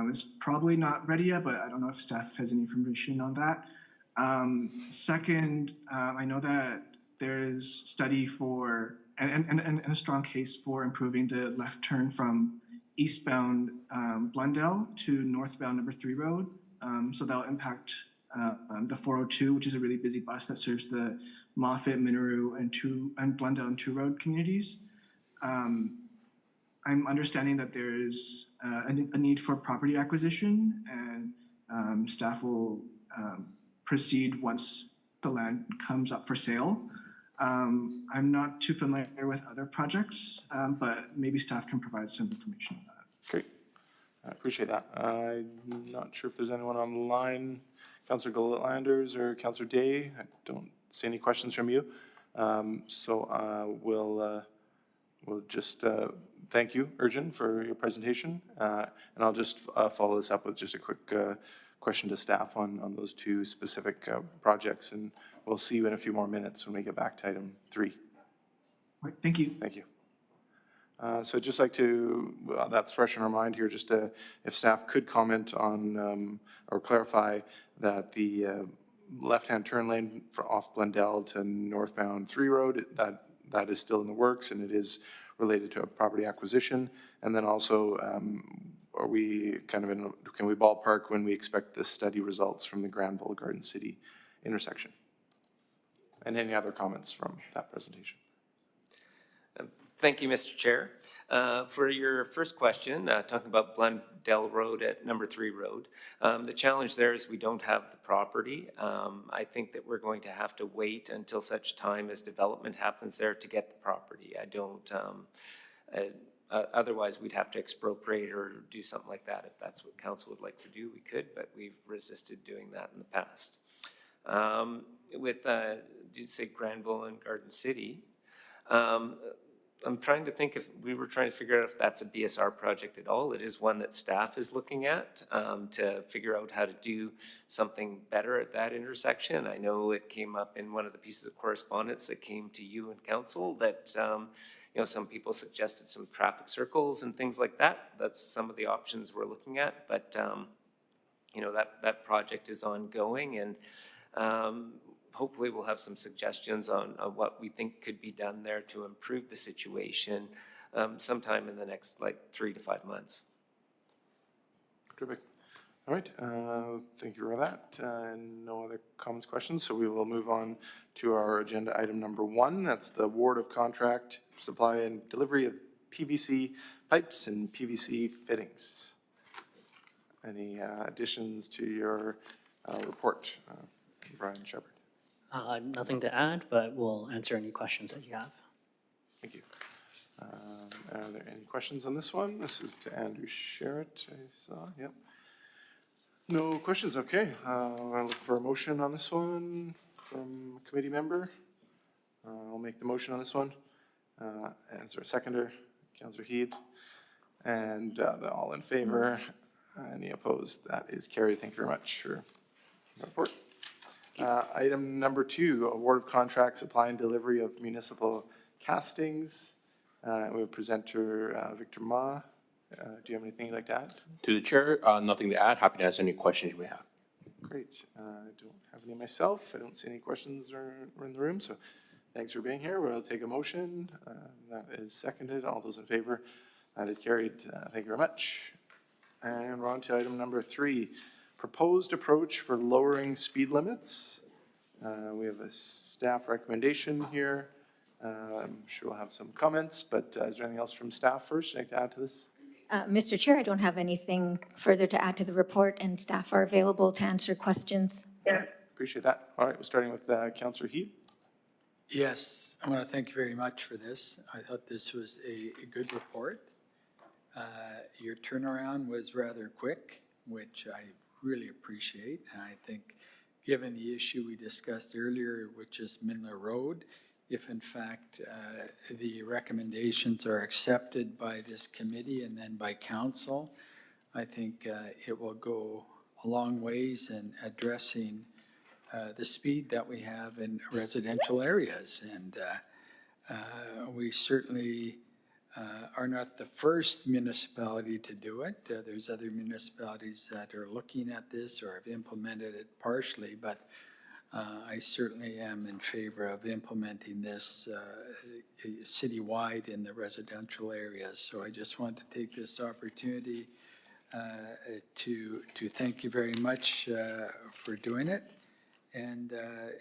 it's probably not ready yet, but I don't know if staff has any information on that. Second, I know that there is study for, and a strong case for improving the left turn from eastbound Blundell to northbound number 3 road. So that'll impact the 402, which is a really busy bus that serves the Moffat, Minoru, and Blundell and 2 road communities. I'm understanding that there is a need for property acquisition, and staff will proceed once the land comes up for sale. I'm not too familiar with other projects, but maybe staff can provide some information on that. Great, I appreciate that. I'm not sure if there's anyone online, Councillor Gillanders or Councillor Day. I don't see any questions from you. So we'll just thank you, Urjan, for your presentation. And I'll just follow this up with just a quick question to staff on those 2 specific projects. And we'll see you in a few more minutes when we get back to item 3. Right, thank you. Thank you. So I'd just like to, that's fresh in our mind here, just if staff could comment on or clarify that the left-hand turn lane off Blundell to northbound 3 road, that is still in the works, and it is related to a property acquisition. And then also, are we kind of can we ballpark when we expect the study results from the Granville Garden City intersection? And any other comments from that presentation? Thank you, Mr. Chair. For your first question, talking about Blundell Road at number 3 road, the challenge there is we don't have the property. I think that we're going to have to wait until such time as development happens there to get the property. I don't, otherwise we'd have to expropriate or do something like that. If that's what council would like to do, we could, but we've resisted doing that in the past. With, did you say Granville and Garden City? I'm trying to think if we were trying to figure out if that's a BSR project at all. It is one that staff is looking at to figure out how to do something better at that intersection. I know it came up in one of the pieces of correspondence that came to you and council that you know, some people suggested some traffic circles and things like that. That's some of the options we're looking at, but you know, that project is ongoing, and hopefully we'll have some suggestions on what we think could be done there to improve the situation sometime in the next 3 to 5 months. Terrific. All right, thank you for that. No other comments, questions, so we will move on to our agenda item number 1. That's the award of contract, supply and delivery of PVC pipes and PVC fittings. Any additions to your report, Brian Shepherd? Nothing to add, but we'll answer any questions that you have. Thank you. Are there any questions on this one? This is to Andrew Sherritt, I saw, yep. No questions, okay. I'll look for a motion on this one from a committee member. I'll make the motion on this one. Is there a seconder? Councillor Heed. And all in favor? Any opposed? That is carried. Thank you very much for the report. Item number 2, award of contract, supply and delivery of municipal castings. We have presenter Victor Ma. Do you have anything you'd like to add? To the chair, nothing to add. Happy to answer any questions you may have. Great. I don't have any myself. I don't see any questions or in the room, so thanks for being here. We'll take a motion. That is seconded. All those in favor? That is carried. Thank you very much. And we're on to item number 3, proposed approach for lowering speed limits. We have a staff recommendation here. I'm sure we'll have some comments, but is there anything else from staff first you'd like to add to this? Mr. Chair, I don't have anything further to add to the report, and staff are available to answer questions. Appreciate that. All right, we're starting with Councillor Heed. Yes, I want to thank you very much for this. I thought this was a good report. Your turnaround was rather quick, which I really appreciate. And I think, given the issue we discussed earlier, which is Mindler Road, if in fact the recommendations are accepted by this committee and then by council, I think it will go a long ways in addressing the speed that we have in residential areas. And we certainly are not the first municipality to do it. There's other municipalities that are looking at this or have implemented it partially, but I certainly am in favor of implementing this citywide in the residential areas. So I just want to take this opportunity to thank you very much for doing it. And,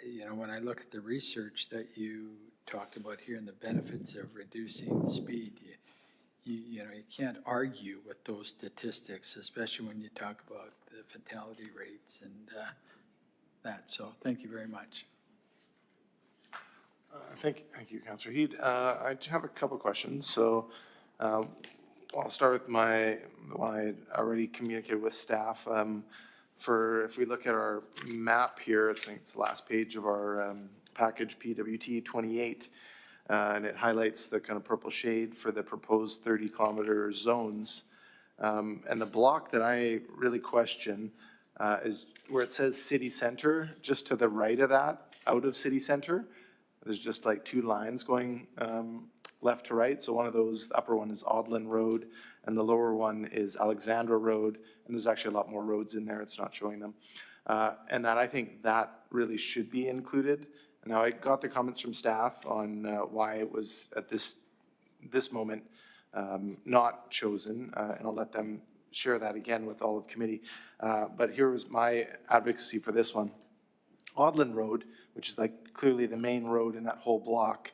you know, when I look at the research that you talked about here and the benefits of reducing speed, you know, you can't argue with those statistics, especially when you talk about the fatality rates and that. So thank you very much. Thank you, Councillor Heed. I have a couple questions. So I'll start with the one I already communicated with staff. If we look at our map here, I think it's the last page of our package PWT 28, and it highlights the kind of purple shade for the proposed 30-kilometer zones. And the block that I really question is where it says city center, just to the right of that, out of city center. There's just like two lines going left to right. So one of those, the upper one is Audlin Road, and the lower one is Alexandra Road. And there's actually a lot more roads in there. It's not showing them. And that I think that really should be included. Now, I got the comments from staff on why it was at this moment not chosen, and I'll let them share that again with all of committee. But here was my advocacy for this one. Audlin Road, which is like clearly the main road in that whole block,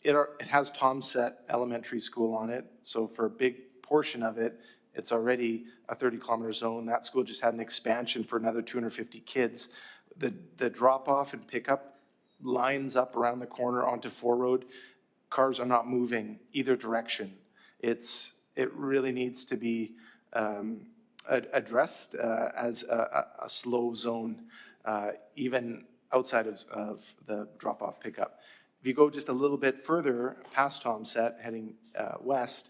it has Tomset Elementary School on it. So for a big portion of it, it's already a 30-kilometer zone. That school just had an expansion for another 250 kids. The drop-off and pickup lines up around the corner onto 4 Road. Cars are not moving either direction. It really needs to be addressed as a slow zone, even outside of the drop-off pickup. If you go just a little bit further past Tomset, heading west,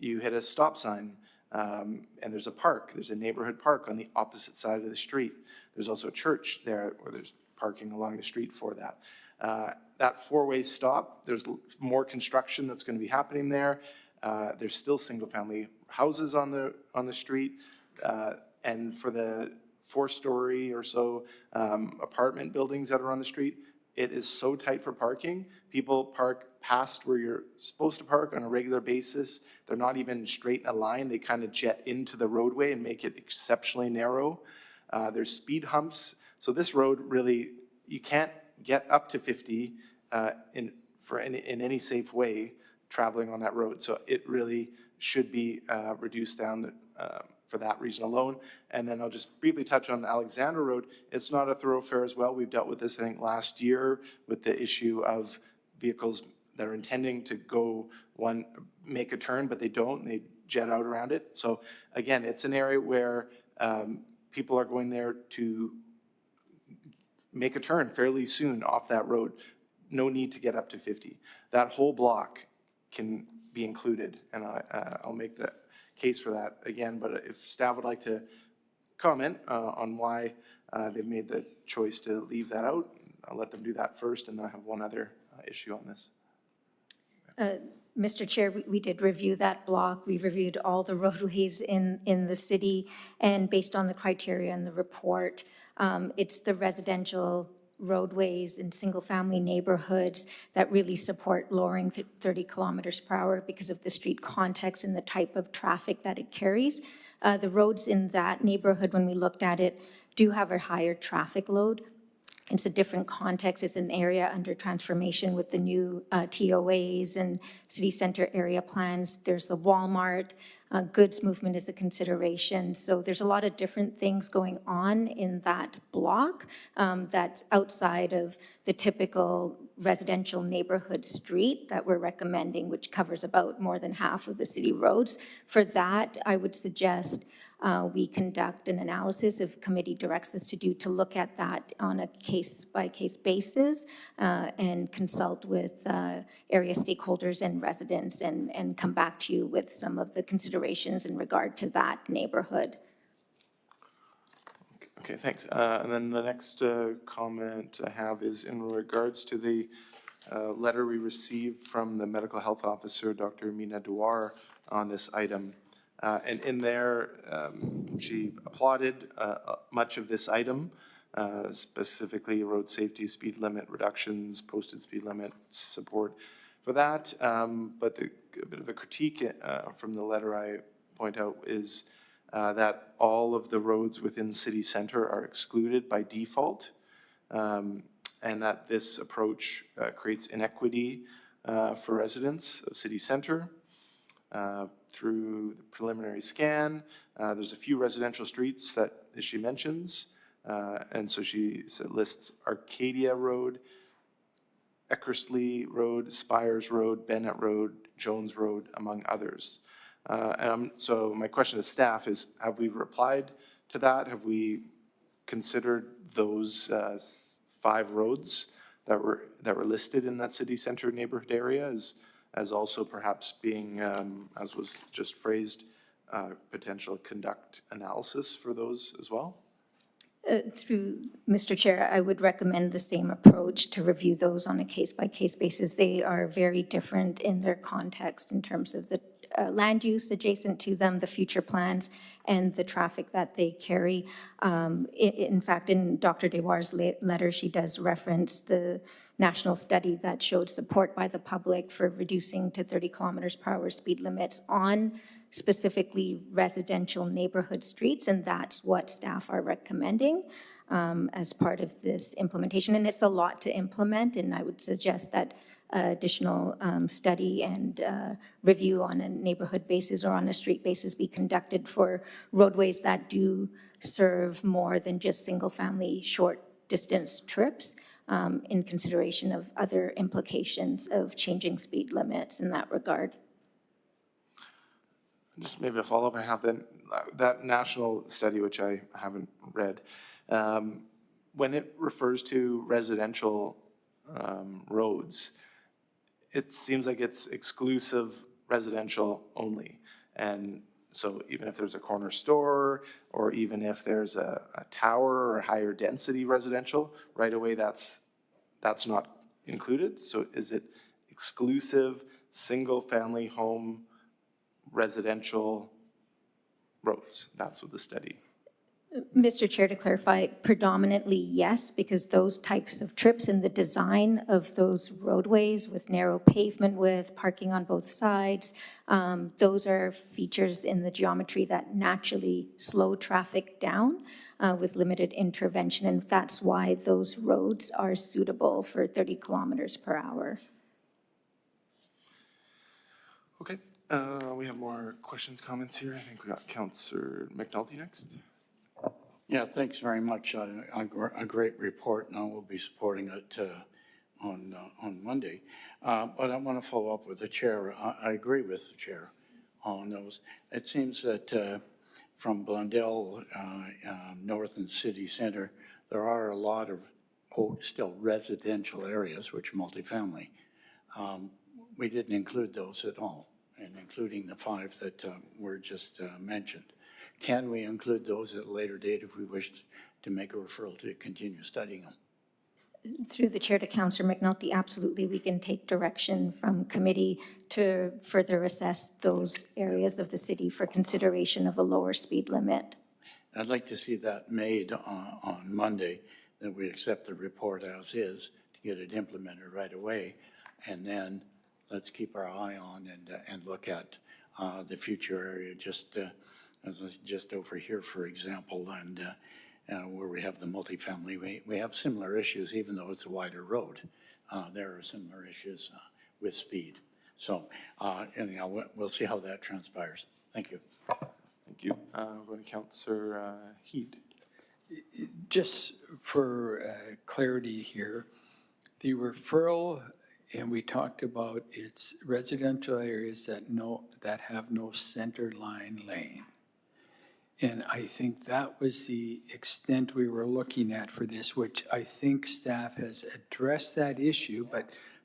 you hit a stop sign, and there's a park. There's a neighborhood park on the opposite side of the street. There's also a church there where there's parking along the street for that. That 4-way stop, there's more construction that's going to be happening there. There's still single-family houses on the street, and for the 4-story or so apartment buildings that are on the street, it is so tight for parking. People park past where you're supposed to park on a regular basis. They're not even straight in a line. They kind of jet into the roadway and make it exceptionally narrow. There's speed humps. So this road really, you can't get up to 50 in any safe way traveling on that road. So it really should be reduced down for that reason alone. And then I'll just briefly touch on the Alexandra Road. It's not a thoroughfare as well. We've dealt with this, I think, last year with the issue of vehicles that are intending to make a turn, but they don't, and they jet out around it. So again, it's an area where people are going there to make a turn fairly soon off that road. No need to get up to 50. That whole block can be included, and I'll make the case for that again, but if staff would like to comment on why they've made the choice to leave that out, I'll let them do that first, and then I have one other issue on this. Mr. Chair, we did review that block. We reviewed all the roadways in the city, and based on the criteria in the report, it's the residential roadways in single-family neighborhoods that really support lowering 30 kilometers per hour because of the street context and the type of traffic that it carries. The roads in that neighborhood, when we looked at it, do have a higher traffic load. It's a different context. It's an area under transformation with the new TOAs and city center area plans. There's the Walmart. Goods movement is a consideration. So there's a lot of different things going on in that block that's outside of the typical residential neighborhood street that we're recommending, which covers about more than half of the city roads. For that, I would suggest we conduct an analysis, if committee directs us to do, to look at that on a case-by-case basis and consult with area stakeholders and residents and come back to you with some of the considerations in regard to that neighborhood. Okay, thanks. And then the next comment I have is in regards to the letter we received from the medical health officer, Dr. Mina Douar, on this item. And in there, she applauded much of this item, specifically road safety, speed limit reductions, posted speed limit support for that. But a bit of a critique from the letter I point out is that all of the roads within city center are excluded by default, and that this approach creates inequity for residents of city center. Through the preliminary scan, there's a few residential streets that she mentions, and so she lists Arcadia Road, Eckersley Road, Spires Road, Bennett Road, Jones Road, among others. So my question to staff is, have we replied to that? Have we considered those 5 roads that were listed in that city center neighborhood area as also perhaps being, as was just phrased, potential conduct analysis for those as well? Through Mr. Chair, I would recommend the same approach to review those on a case-by-case basis. They are very different in their context in terms of the land use adjacent to them, the future plans, and the traffic that they carry. In fact, in Dr. Dewar's letter, she does reference the national study that showed support by the public for reducing to 30 kilometers per hour speed limits on specifically residential neighborhood streets, and that's what staff are recommending as part of this implementation. And it's a lot to implement, and I would suggest that additional study and review on a neighborhood basis or on a street basis be conducted for roadways that do serve more than just single-family short distance trips, in consideration of other implications of changing speed limits in that regard. Just maybe a follow-up I have then, that national study, which I haven't read, when it refers to residential roads, it seems like it's exclusive residential only. And so even if there's a corner store, or even if there's a tower or higher density residential, right away that's not included. So is it exclusive single-family home residential roads? That's what the study. Mr. Chair, to clarify, predominantly yes, because those types of trips and the design of those roadways with narrow pavement width, parking on both sides, those are features in the geometry that naturally slow traffic down with limited intervention, and that's why those roads are suitable for 30 kilometers per hour. Okay, we have more questions, comments here. I think we got Councillor McNulty next. Yeah, thanks very much. A great report, and I will be supporting it on Monday. But I want to follow up with the chair. I agree with the chair on those. It seems that from Blundell North and City Center, there are a lot of, quote, still residential areas, which are multifamily. We didn't include those at all, and including the 5 that were just mentioned. Can we include those at a later date if we wish to make a referral to continue studying them? Through the chair to Councillor McNulty, absolutely, we can take direction from committee to further assess those areas of the city for consideration of a lower speed limit. I'd like to see that made on Monday, that we accept the report as is to get it implemented right away. And then let's keep our eye on and look at the future area, just over here, for example, where we have the multifamily, we have similar issues, even though it's a wider road. There are similar issues with speed. So anyhow, we'll see how that transpires. Thank you. Thank you. We'll go to Councillor Heed. Just for clarity here, the referral, and we talked about it's residential areas that have no center line lane. And I think that was the extent we were looking at for this, which I think staff has addressed that issue,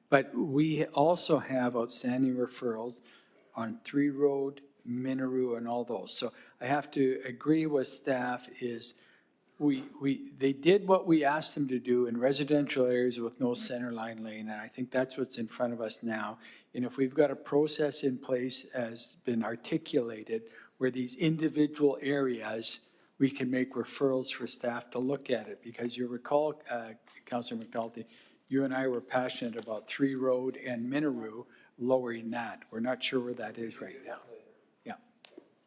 but we also have outstanding referrals on 3 Road, Minaroo, and all those. So I have to agree with staff is they did what we asked them to do in residential areas with no center line lane, and I think that's what's in front of us now. And if we've got a process in place as been articulated, where these individual areas, we can make referrals for staff to look at it. Because you recall, Councillor McNulty, you and I were passionate about 3 Road and Minaroo, lowering that. We're not sure where that is right now. Yeah,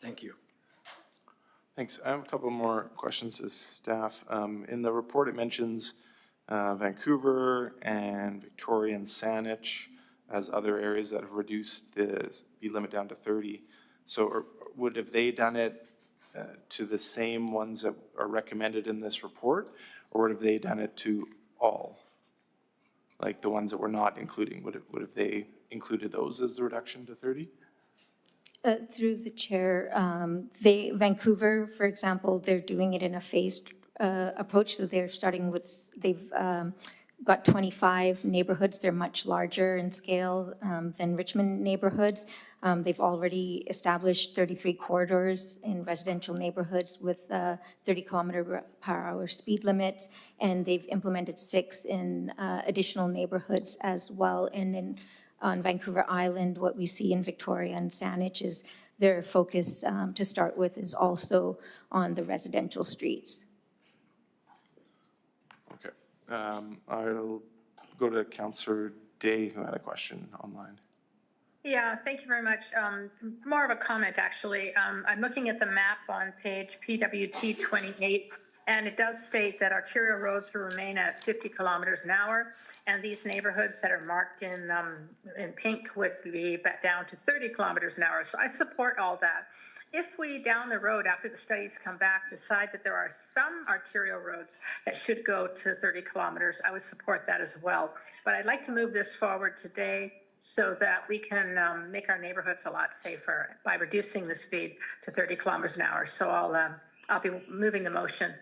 thank you. Thanks. I have a couple more questions to staff. In the report, it mentions Vancouver and Victoria and Saanich as other areas that have reduced the speed limit down to 30. So have they done it to the same ones that are recommended in this report, or have they done it to all? Like the ones that we're not including, would have they included those as the reduction to 30? Through the chair, Vancouver, for example, they're doing it in a phased approach. So they're starting with, they've got 25 neighborhoods. They're much larger in scale than Richmond neighborhoods. They've already established 33 corridors in residential neighborhoods with 30-kilometer-per-hour speed limits, and they've implemented 6 in additional neighborhoods as well. And on Vancouver Island, what we see in Victoria and Saanich is their focus to start with is also on the residential streets. Okay. I'll go to Councillor Day, who had a question online. Yeah, thank you very much. More of a comment, actually. I'm looking at the map on page PWT 28, and it does state that arterial roads will remain at 50 kilometers an hour, and these neighborhoods that are marked in pink would be back down to 30 kilometers an hour. So I support all that. If we, down the road, after the studies come back, decide that there are some arterial roads that should go to 30 kilometers, I would support that as well. But I'd like to move this forward today so that we can make our neighborhoods a lot safer by reducing the speed to 30 kilometers an hour. So I'll be moving the motion.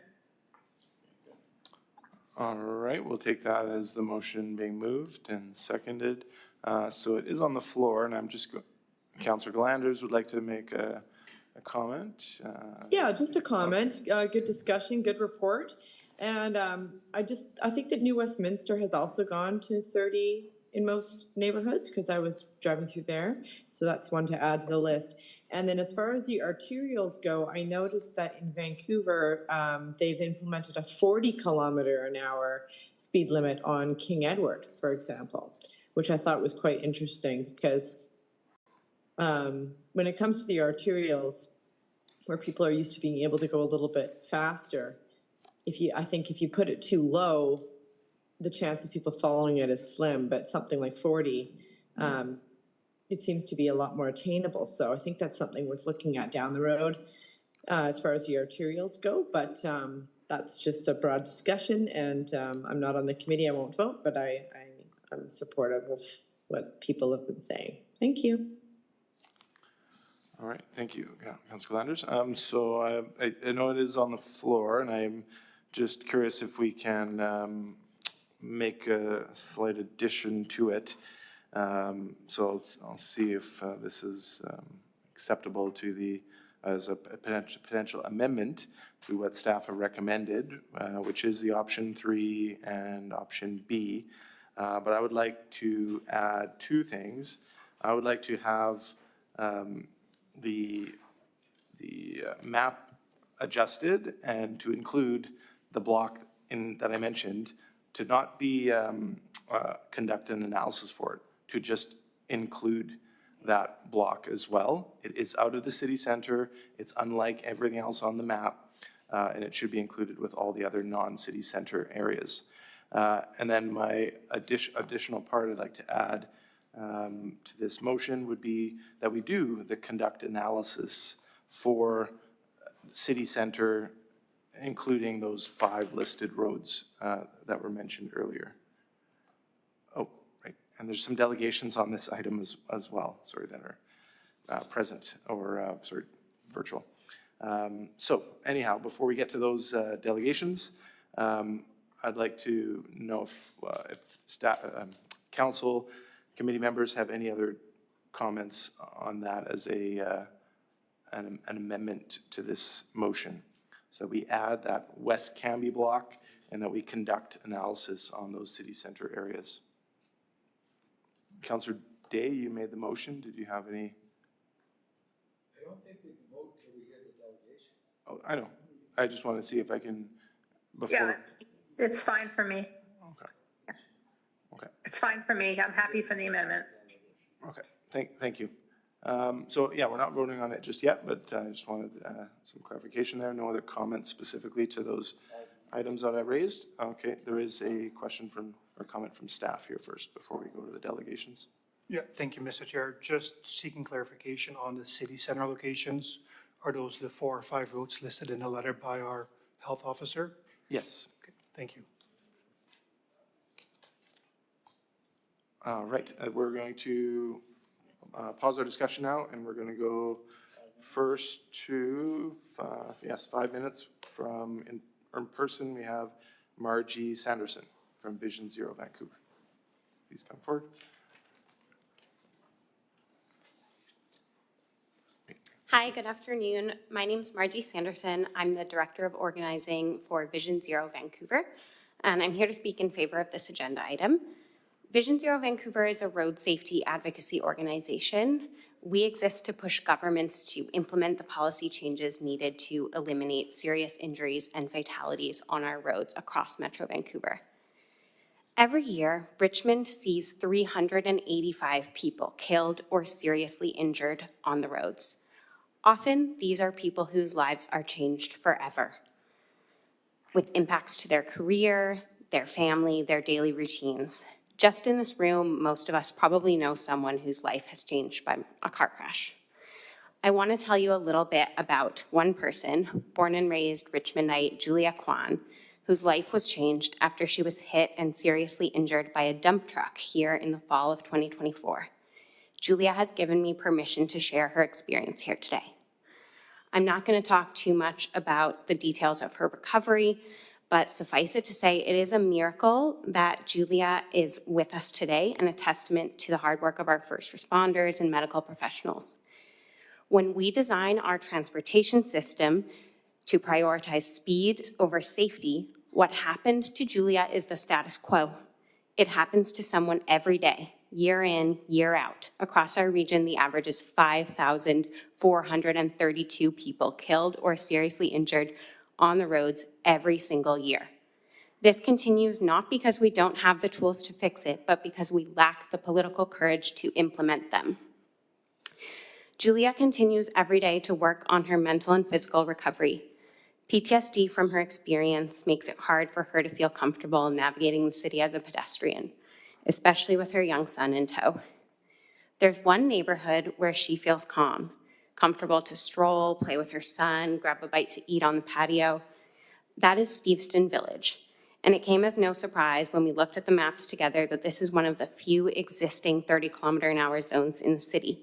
All right, we'll take that as the motion being moved and seconded. So it is on the floor, and I'm just Councillor Glanders would like to make a comment. Yeah, just a comment. Good discussion, good report. And I think that New Westminster has also gone to 30 in most neighborhoods, because I was driving through there. So that's one to add to the list. And then as far as the arterials go, I noticed that in Vancouver, they've implemented a 40-kilometer-an-hour speed limit on King Edward, for example, which I thought was quite interesting, because when it comes to the arterials, where people are used to being able to go a little bit faster, I think if you put it too low, the chance of people following it is slim, but something like 40, it seems to be a lot more attainable. So I think that's something worth looking at down the road as far as the arterials go. But that's just a broad discussion, and I'm not on the committee. I won't vote, but I'm supportive of what people have been saying. Thank you. All right, thank you, Councillor Glanders. So I know it is on the floor, and I'm just curious if we can make a slight addition to it. So I'll see if this is acceptable to as a potential amendment to what staff have recommended, which is the option 3 and option B. But I would like to add 2 things. I would like to have the map adjusted and to include the block that I mentioned, to not be conduct an analysis for it, to just include that block as well. It is out of the city center. It's unlike everything else on the map. and it should be included with all the other non-city center areas. And then my additional part I'd like to add to this motion would be that we do the conduct analysis for city center, including those 5 listed roads that were mentioned earlier. Oh, right, and there's some delegations on this item as well, sorry, that are present or, sorry, virtual. So anyhow, before we get to those delegations, I'd like to know if staff, council, committee members have any other comments on that as an amendment to this motion. So we add that West Canby block and that we conduct analysis on those city center areas. Councillor Day, you made the motion. Did you have any? I don't think we can vote till we get the delegations. Oh, I know. I just want to see if I can, before. Yeah, it's fine for me. Okay. Okay. It's fine for me. I'm happy for the amendment. Okay, thank you. So yeah, we're not voting on it just yet, but I just wanted some clarification there. No other comments specifically to those items that I raised. Okay, there is a question from, or comment from staff here first before we go to the delegations. Yeah, thank you, Mr. Chair. Just seeking clarification on the city center locations. Are those the 4 or 5 roads listed in the letter by our health officer? Yes. Okay, thank you. All right, we're going to pause our discussion now, and we're going to go first to, 5 minutes from in person. We have Margie Sanderson from Vision Zero Vancouver. Please come forward. Hi, good afternoon. My name is Margie Sanderson. I'm the Director of Organizing for Vision Zero Vancouver, and I'm here to speak in favor of this agenda item. Vision Zero Vancouver is a road safety advocacy organization. We exist to push governments to implement the policy changes needed to eliminate serious injuries and fatalities on our roads across Metro Vancouver. Every year, Richmond sees 385 people killed or seriously injured on the roads. Often, these are people whose lives are changed forever, with impacts to their career, their family, their daily routines. Just in this room, most of us probably know someone whose life has changed by a car crash. I want to tell you a little bit about one person, born and raised Richmondite Julia Kwan, whose life was changed after she was hit and seriously injured by a dump truck here in the fall of 2024. Julia has given me permission to share her experience here today. I'm not going to talk too much about the details of her recovery, but suffice it to say, it is a miracle that Julia is with us today and a testament to the hard work of our first responders and medical professionals. When we design our transportation system to prioritize speed over safety, what happened to Julia is the status quo. It happens to someone every day, year in, year out. Across our region, the average is 5,432 people killed or seriously injured on the roads every single year. This continues not because we don't have the tools to fix it, but because we lack the political courage to implement them. Julia continues every day to work on her mental and physical recovery. PTSD from her experience makes it hard for her to feel comfortable navigating the city as a pedestrian, especially with her young son in tow. There's one neighborhood where she feels calm, comfortable to stroll, play with her son, grab a bite to eat on the patio. That is Steveston Village. And it came as no surprise when we looked at the maps together that this is one of the few existing 30-kilometer-an-hour zones in the city.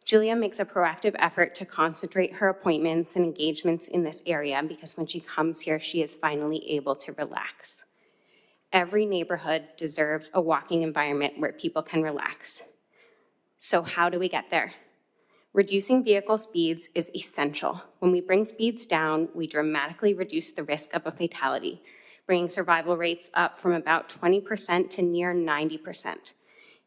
Julia makes a proactive effort to concentrate her appointments and engagements in this area because when she comes here, she is finally able to relax. Every neighborhood deserves a walking environment where people can relax. So how do we get there? Reducing vehicle speeds is essential. When we bring speeds down, we dramatically reduce the risk of a fatality, bringing survival rates up from about 20% to near 90%.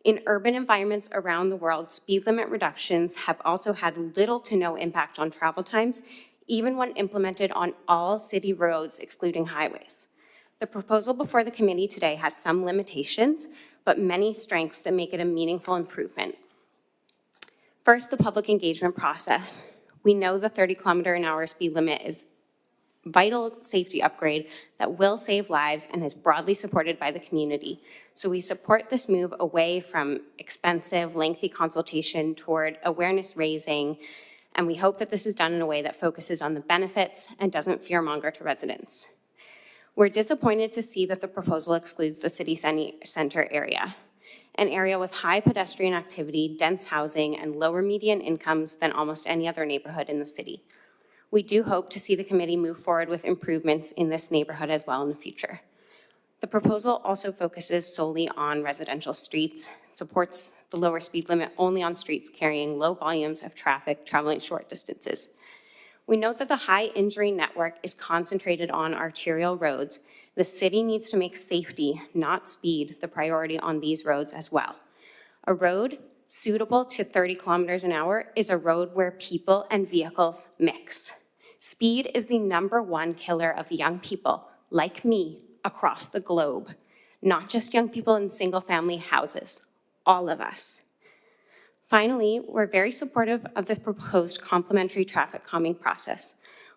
In urban environments around the world, speed limit reductions have also had little to no impact on travel times, even when implemented on all city roads, excluding highways. The proposal before the committee today has some limitations, but many strengths that make it a meaningful improvement. First, the public engagement process. We know the 30-kilometer-an-hour speed limit is vital safety upgrade that will save lives and is broadly supported by the community. So we support this move away from expensive, lengthy consultation toward awareness raising, and we hope that this is done in a way that focuses on the benefits and doesn't fearmonger to residents. We're disappointed to see that the proposal excludes the city center area, an area with high pedestrian activity, dense housing, and lower median incomes than almost any other neighborhood in the city. We do hope to see the committee move forward with improvements in this neighborhood as well in the future. The proposal also focuses solely on residential streets, supports the lower speed limit only on streets carrying low volumes of traffic traveling short distances. We note that the high injury network is concentrated on arterial roads. The city needs to make safety, not speed, the priority on these roads as well. A road suitable to 30 kilometers an hour is a road where people and vehicles mix. Speed is the #1 killer of young people, like me, across the globe. Not just young people in single-family houses, all of us. Finally, we're very supportive of the proposed complementary traffic calming process.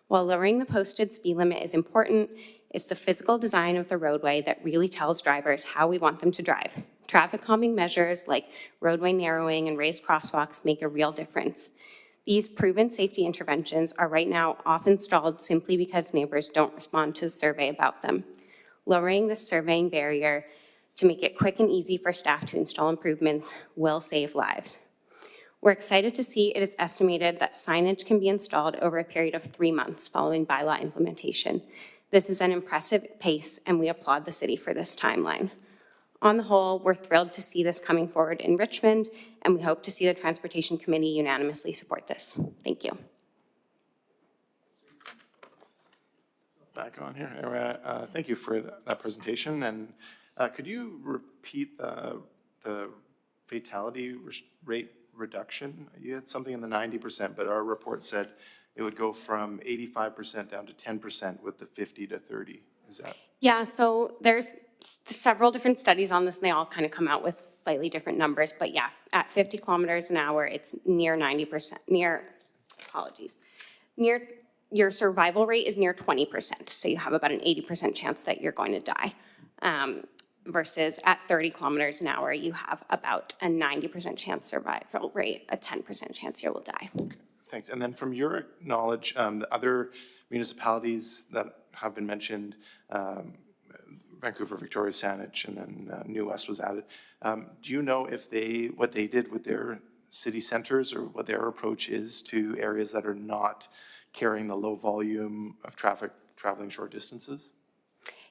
While lowering the posted speed limit is important, it's the physical design of the roadway that really tells drivers how we want them to drive. Traffic calming measures like roadway narrowing and raised crosswalks make a real difference. These proven safety interventions are right now often stalled simply because neighbors don't respond to the survey about them. Lowering this surveying barrier to make it quick and easy for staff to install improvements will save lives. We're excited to see it is estimated that signage can be installed over a period of 3 months following bylaw implementation. This is an impressive pace, and we applaud the city for this timeline. On the whole, we're thrilled to see this coming forward in Richmond, and we hope to see the Transportation Committee unanimously support this. Thank you. Back on here. Thank you for that presentation. And could you repeat the fatality rate reduction? You had something in the 90%, but our report said it would go from 85% down to 10% with the 50 to 30. Is that? Yeah, so there's several different studies on this, and they all kind of come out with slightly different numbers. But yeah, at 50 kilometers an hour, it's near 90%, near your survival rate is near 20%. So you have about an 80% chance that you're going to die. Versus at 30 kilometers an hour, you have about a 90% chance survival rate, a 10% chance you will die. Okay, thanks. And then from your knowledge, the other municipalities that have been mentioned, Vancouver, Victoria, Saanich, and then New West was added. Do you know if what they did with their city centers or what their approach is to areas that are not carrying the low volume of traffic traveling short distances?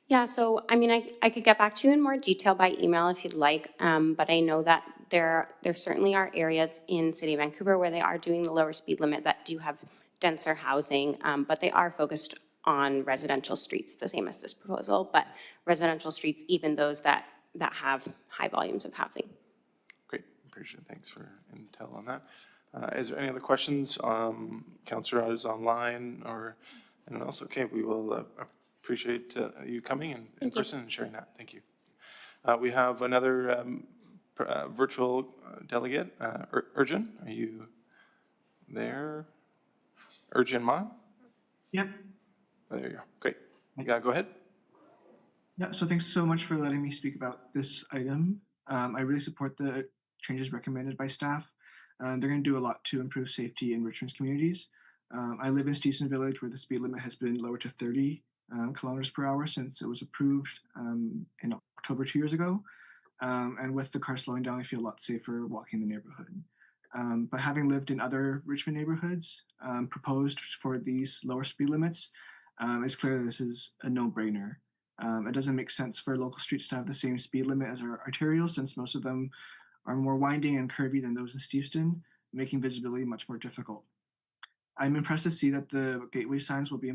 Yeah, so I mean, I could get back to you in more detail by email if you'd like, but I know that there certainly are areas in City of Vancouver where they are doing the lower speed limit that do have denser housing, but they are focused on residential streets, the same as this proposal, but residential streets, even those that have high volumes of housing. Great, appreciate it. Thanks for intel on that. Is there any other questions? Councillors online or anyone else? Okay, we will appreciate you coming in person and sharing that. Thank you. We have another virtual delegate, Urjan. Are you there? Urjan Ma? Yep. Oh, there you go. Great. Yeah, go ahead. Yeah, so thanks so much for letting me speak about this item. I really support the changes recommended by staff. They're going to do a lot to improve safety in Richmond's communities. I live in Stevenson Village, where the speed limit has been lowered to 30 kilometers per hour since it was approved in October 2 years ago. And with the car slowing down, I feel a lot safer walking the neighborhood. But having lived in other Richmond neighborhoods proposed for these lower speed limits, it's clear that this is a no-brainer. It doesn't make sense for local streets to have the same speed limit as our arterials, since most of them are more winding and curvy than those in Steveston, making visibility much more difficult. I'm impressed to see that the gateway signs will be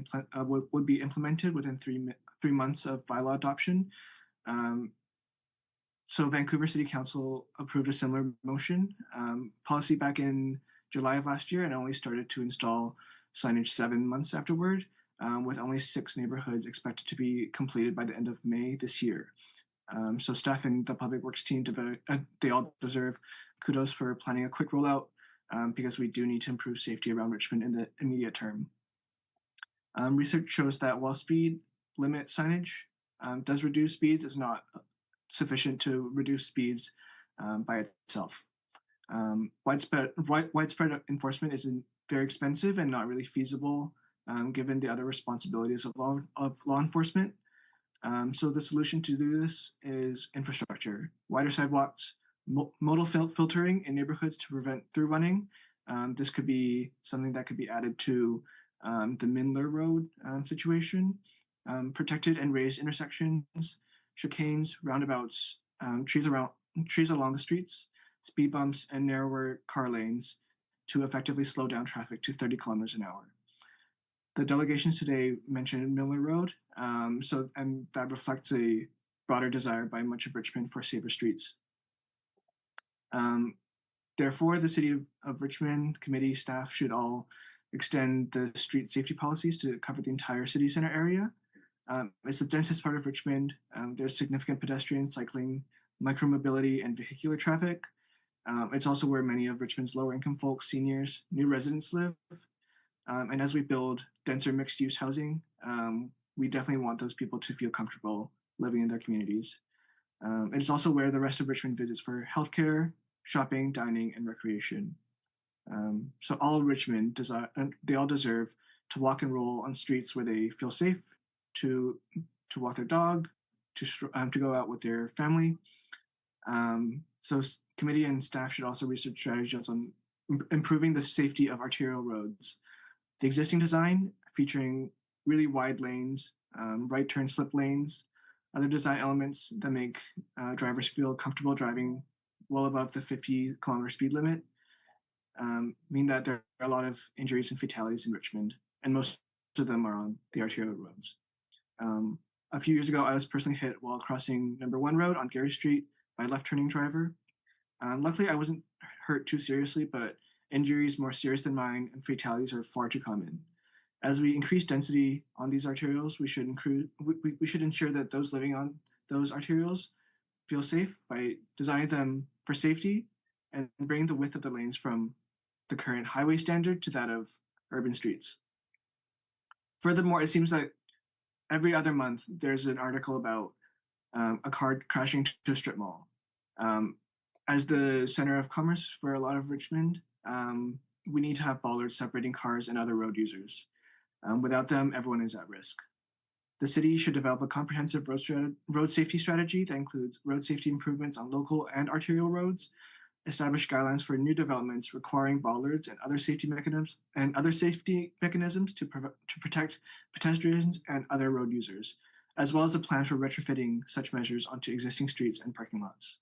would be implemented within 3 months of bylaw adoption. So Vancouver City Council approved a similar motion policy back in July of last year, and only started to install signage 7 months afterward, with only 6 neighborhoods expected to be completed by the end of May this year. So staff and the Public Works team, they all deserve kudos for planning a quick rollout, because we do need to improve safety around Richmond in the immediate term. Research shows that while speed limit signage does reduce speeds, it's not sufficient to reduce speeds by itself. Widespread enforcement is very expensive and not really feasible given the other responsibilities of law enforcement. So the solution to do this is infrastructure, wider sidewalks, modal filtering in neighborhoods to prevent through running. This could be something that could be added to the Mindler Road situation, protected and raised intersections, chicanes, roundabouts, trees along the streets, speed bumps, and narrower car lanes to effectively slow down traffic to 30 kilometers an hour. The delegations today mentioned Miller Road, and that reflects a broader desire by much of Richmond for safer streets. Therefore, the City of Richmond committee staff should all extend the street safety policies to cover the entire city center area. It's the densest part of Richmond. There's significant pedestrian, cycling, micromobility, and vehicular traffic. It's also where many of Richmond's lower income folks, seniors, new residents live. And as we build denser mixed use housing, we definitely want those people to feel comfortable living in their communities. It's also where the rest of Richmond visits for healthcare, shopping, dining, and recreation. So all Richmond, they all deserve to walk and roll on streets where they feel safe, to walk their dog, to go out with their family. So committee and staff should also research strategies on improving the safety of arterial roads. The existing design, featuring really wide lanes, right turn slip lanes, other design elements that make drivers feel comfortable driving well above the 50-kilometer speed limit, mean that there are a lot of injuries and fatalities in Richmond, and most of them are on the arterial roads. A few years ago, I was personally hit while crossing number 1 road on Gary Street by a left-turning driver. Luckily, I wasn't hurt too seriously, but injuries more serious than mine and fatalities are far too common. As we increase density on these arterials, we should ensure that those living on those arterials feel safe by designing them for safety and bringing the width of the lanes from the current highway standard to that of urban streets. Furthermore, it seems that every other month there's an article about a car crashing to a strip mall. As the center of commerce for a lot of Richmond, we need to have bollards separating cars and other road users. Without them, everyone is at risk. The city should develop a comprehensive road safety strategy that includes road safety improvements on local and arterial roads, establish guidelines for new developments requiring bollards and other safety mechanisms to protect pedestrians and other road users, as well as a plan for retrofitting such measures onto existing streets and parking lots.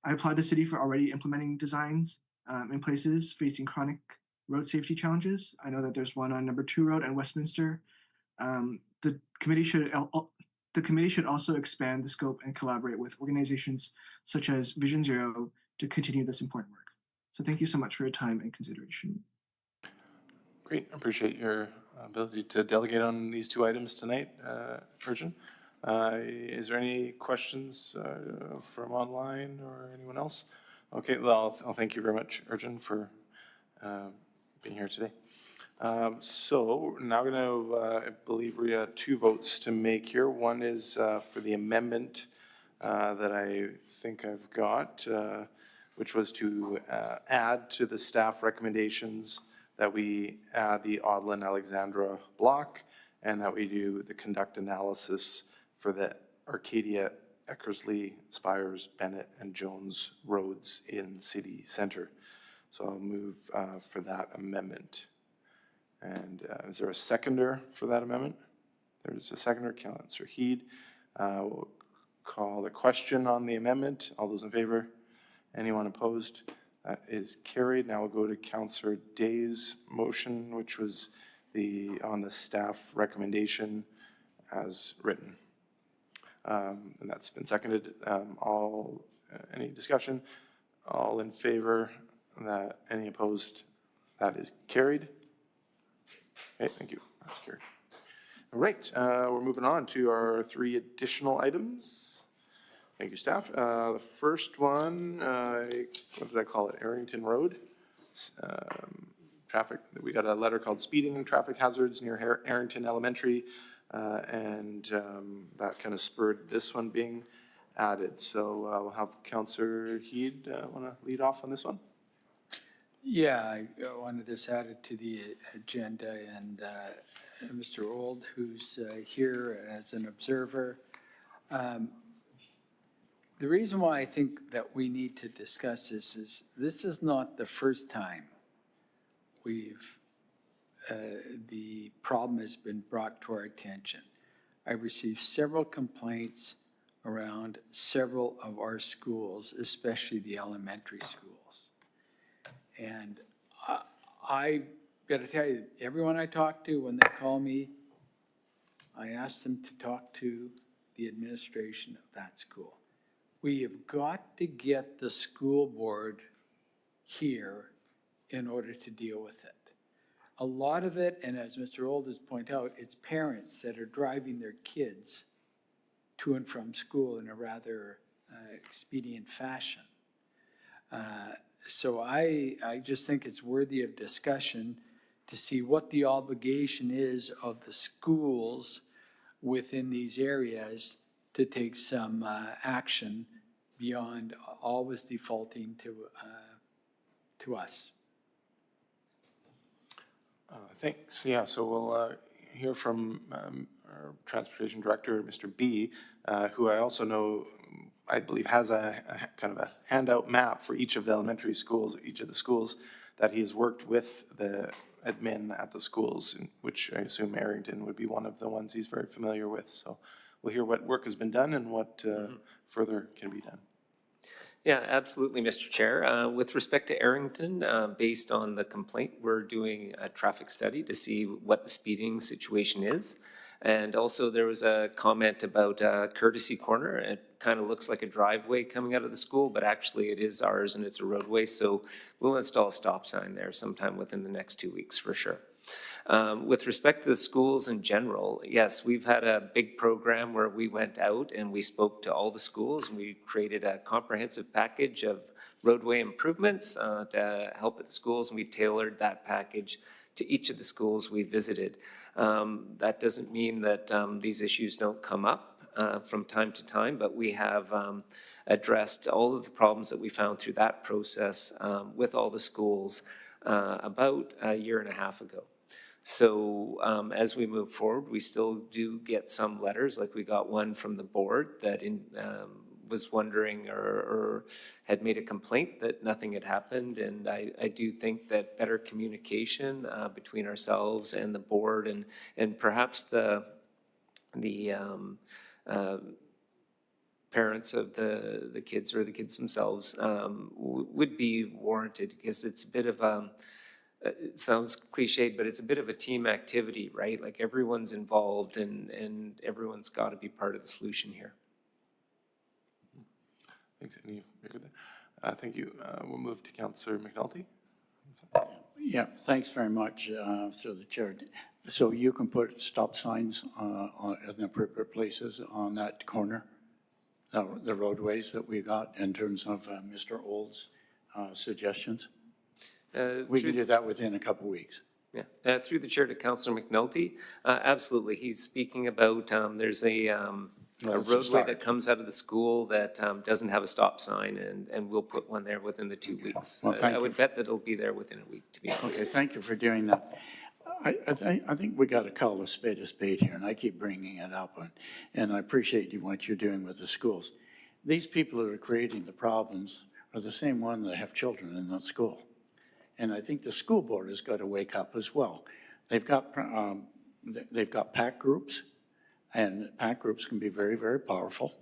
I applaud the city for already implementing designs in places facing chronic road safety challenges. I know that there's one on number 2 Road and Westminster. The committee should also expand the scope and collaborate with organizations such as Vision Zero to continue this important work. So thank you so much for your time and consideration. Great, I appreciate your ability to delegate on these 2 items tonight, Urgent. Is there any questions from online or anyone else? Okay, well, I'll thank you very much, Urgent, for being here today. So now we're going to, I believe we have 2 votes to make here. One is for the amendment that I think I've got, which was to add to the staff recommendations that we add the Audlin-Alexandra block and that we do the conduct analysis for the Arcadia, Eckersley, Spires, Bennett, and Jones roads in city center. So I'll move for that amendment. And is there a seconder for that amendment? There's a seconder, Councillor Heed. We'll call the question on the amendment. All those in favor? Anyone opposed? That is carried. Now we'll go to Councillor Day's motion, which was on the staff recommendation as written. And that's been seconded. Any discussion? All in favor? Any opposed? That is carried. Okay, thank you. That's carried. All right, we're moving on to our 3 additional items. Thank you, staff. The first one, what did I call it? Arrington Road. traffic, we got a letter called Speeding and Traffic Hazards near Arrington Elementary, and that kind of spurred this one being added. So we'll have Councillor Heed want to lead off on this one? Yeah, I wanted this added to the agenda, and Mr. Old, who's here as an observer. The reason why I think that we need to discuss this is not the first time the problem has been brought to our attention. I received several complaints around several of our schools, especially the elementary schools. And I got to tell you, everyone I talk to, when they call me, I ask them to talk to the administration of that school. We have got to get the school board here in order to deal with it. A lot of it, and as Mr. Old has pointed out, it's parents that are driving their kids to and from school in a rather expedient fashion. So I just think it's worthy of discussion to see what the obligation is of the schools within these areas to take some action beyond always defaulting to us. Thanks. Yeah, so we'll hear from our Transportation Director, Mr. B, who I also know, I believe, has a kind of a handout map for each of the elementary schools, each of the schools that he's worked with the admin at the schools, which I assume Arrington would be one of the ones he's very familiar with. So we'll hear what work has been done and what further can be done. Yeah, absolutely, Mr. Chair. With respect to Arrington, based on the complaint, we're doing a traffic study to see what the speeding situation is. And also there was a comment about Courtesy Corner. It kind of looks like a driveway coming out of the school, but actually it is ours and it's a roadway. So we'll install a stop sign there sometime within the next 2 weeks for sure. With respect to the schools in general, yes, we've had a big program where we went out and we spoke to all the schools and we created a comprehensive package of roadway improvements to help at the schools, and we tailored that package to each of the schools we visited. That doesn't mean that these issues don't come up from time to time, but we have addressed all of the problems that we found through that process with all the schools about a year and a half ago. So as we move forward, we still do get some letters, like we got one from the board that was wondering or had made a complaint that nothing had happened. And I do think that better communication between ourselves and the board and perhaps the parents of the kids or the kids themselves would be warranted, because it's a bit of it sounds cliched, but it's a bit of a team activity, right? Like everyone's involved and everyone's got to be part of the solution here. Thanks, Annie. You're good there. Thank you. We'll move to Councillor McNulty. Yeah, thanks very much, through the chair. So you can put stop signs in appropriate places on that corner, the roadways that we got in terms of Mr. Old's suggestions? We can do that within a couple of weeks. Yeah, through the chair to Councillor McNulty, absolutely. He's speaking about there's a roadway that comes out of the school that doesn't have a stop sign, and we'll put one there within the 2 weeks. Well, I would bet that it'll be there within a week, to be honest. Okay, thank you for doing that. I think we got to call a spade here, and I keep bringing it up, and I appreciate what you're doing with the schools. These people who are creating the problems are the same ones that have children in that school. And I think the school board has got to wake up as well. They've got PAC groups, and PAC groups can be very, very powerful,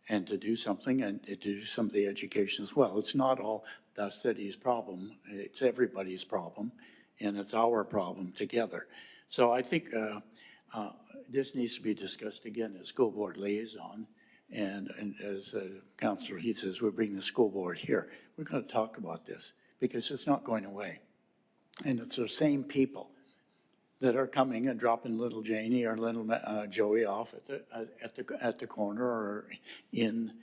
and to do something and to do some of the education as well. It's not all the city's problem, it's everybody's problem, and it's our problem together. So I think this needs to be discussed again as school board liaison, and as Councillor Heath says, we bring the school board here. We're going to talk about this, because it's not going away. And it's the same people that are coming and dropping little Janie or little Joey off at the corner or in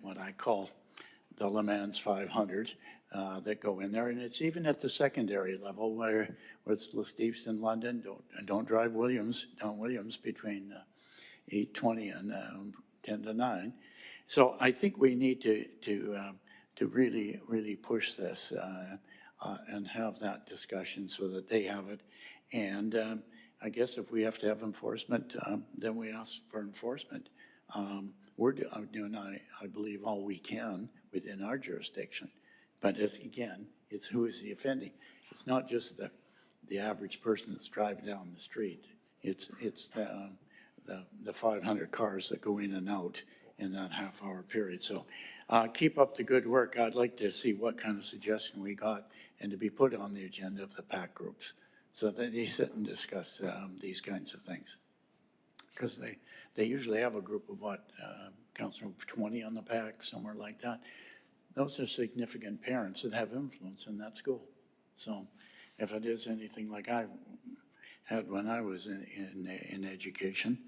what I call the Le Mans 500 that go in there. And it's even at the secondary level where it's Steveston, London, don't drive down Williams between 8:20 and 10 to 9. So I think we need to really push this and have that discussion so that they have it. And I guess if we have to have enforcement, then we ask for enforcement. We're doing, I believe, all we can within our jurisdiction. But again, it's who is the offending. It's not just the average person that's driving down the street. It's the 500 cars that go in and out in that half-hour period. So keep up the good work. I'd like to see what kind of suggestion we got and to be put on the agenda of the PAC groups so that they sit and discuss these kinds of things. Because they usually have a group of Councilor, 20 on the PAC, somewhere like that. Those are significant parents that have influence in that school. So if it is anything like I had when I was in education,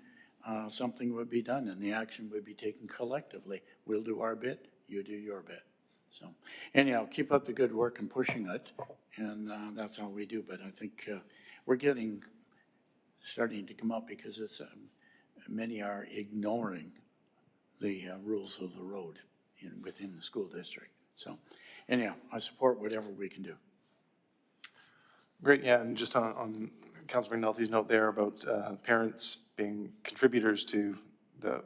something would be done and the action would be taken collectively. We'll do our bit, you do your bit. So anyhow, keep up the good work and pushing it, and that's all we do. But I think we're starting to come up because it's many are ignoring the rules of the road within the school district. So anyhow, I support whatever we can do. Great, yeah, and just on Councilor McNulty's note there about parents being contributors to the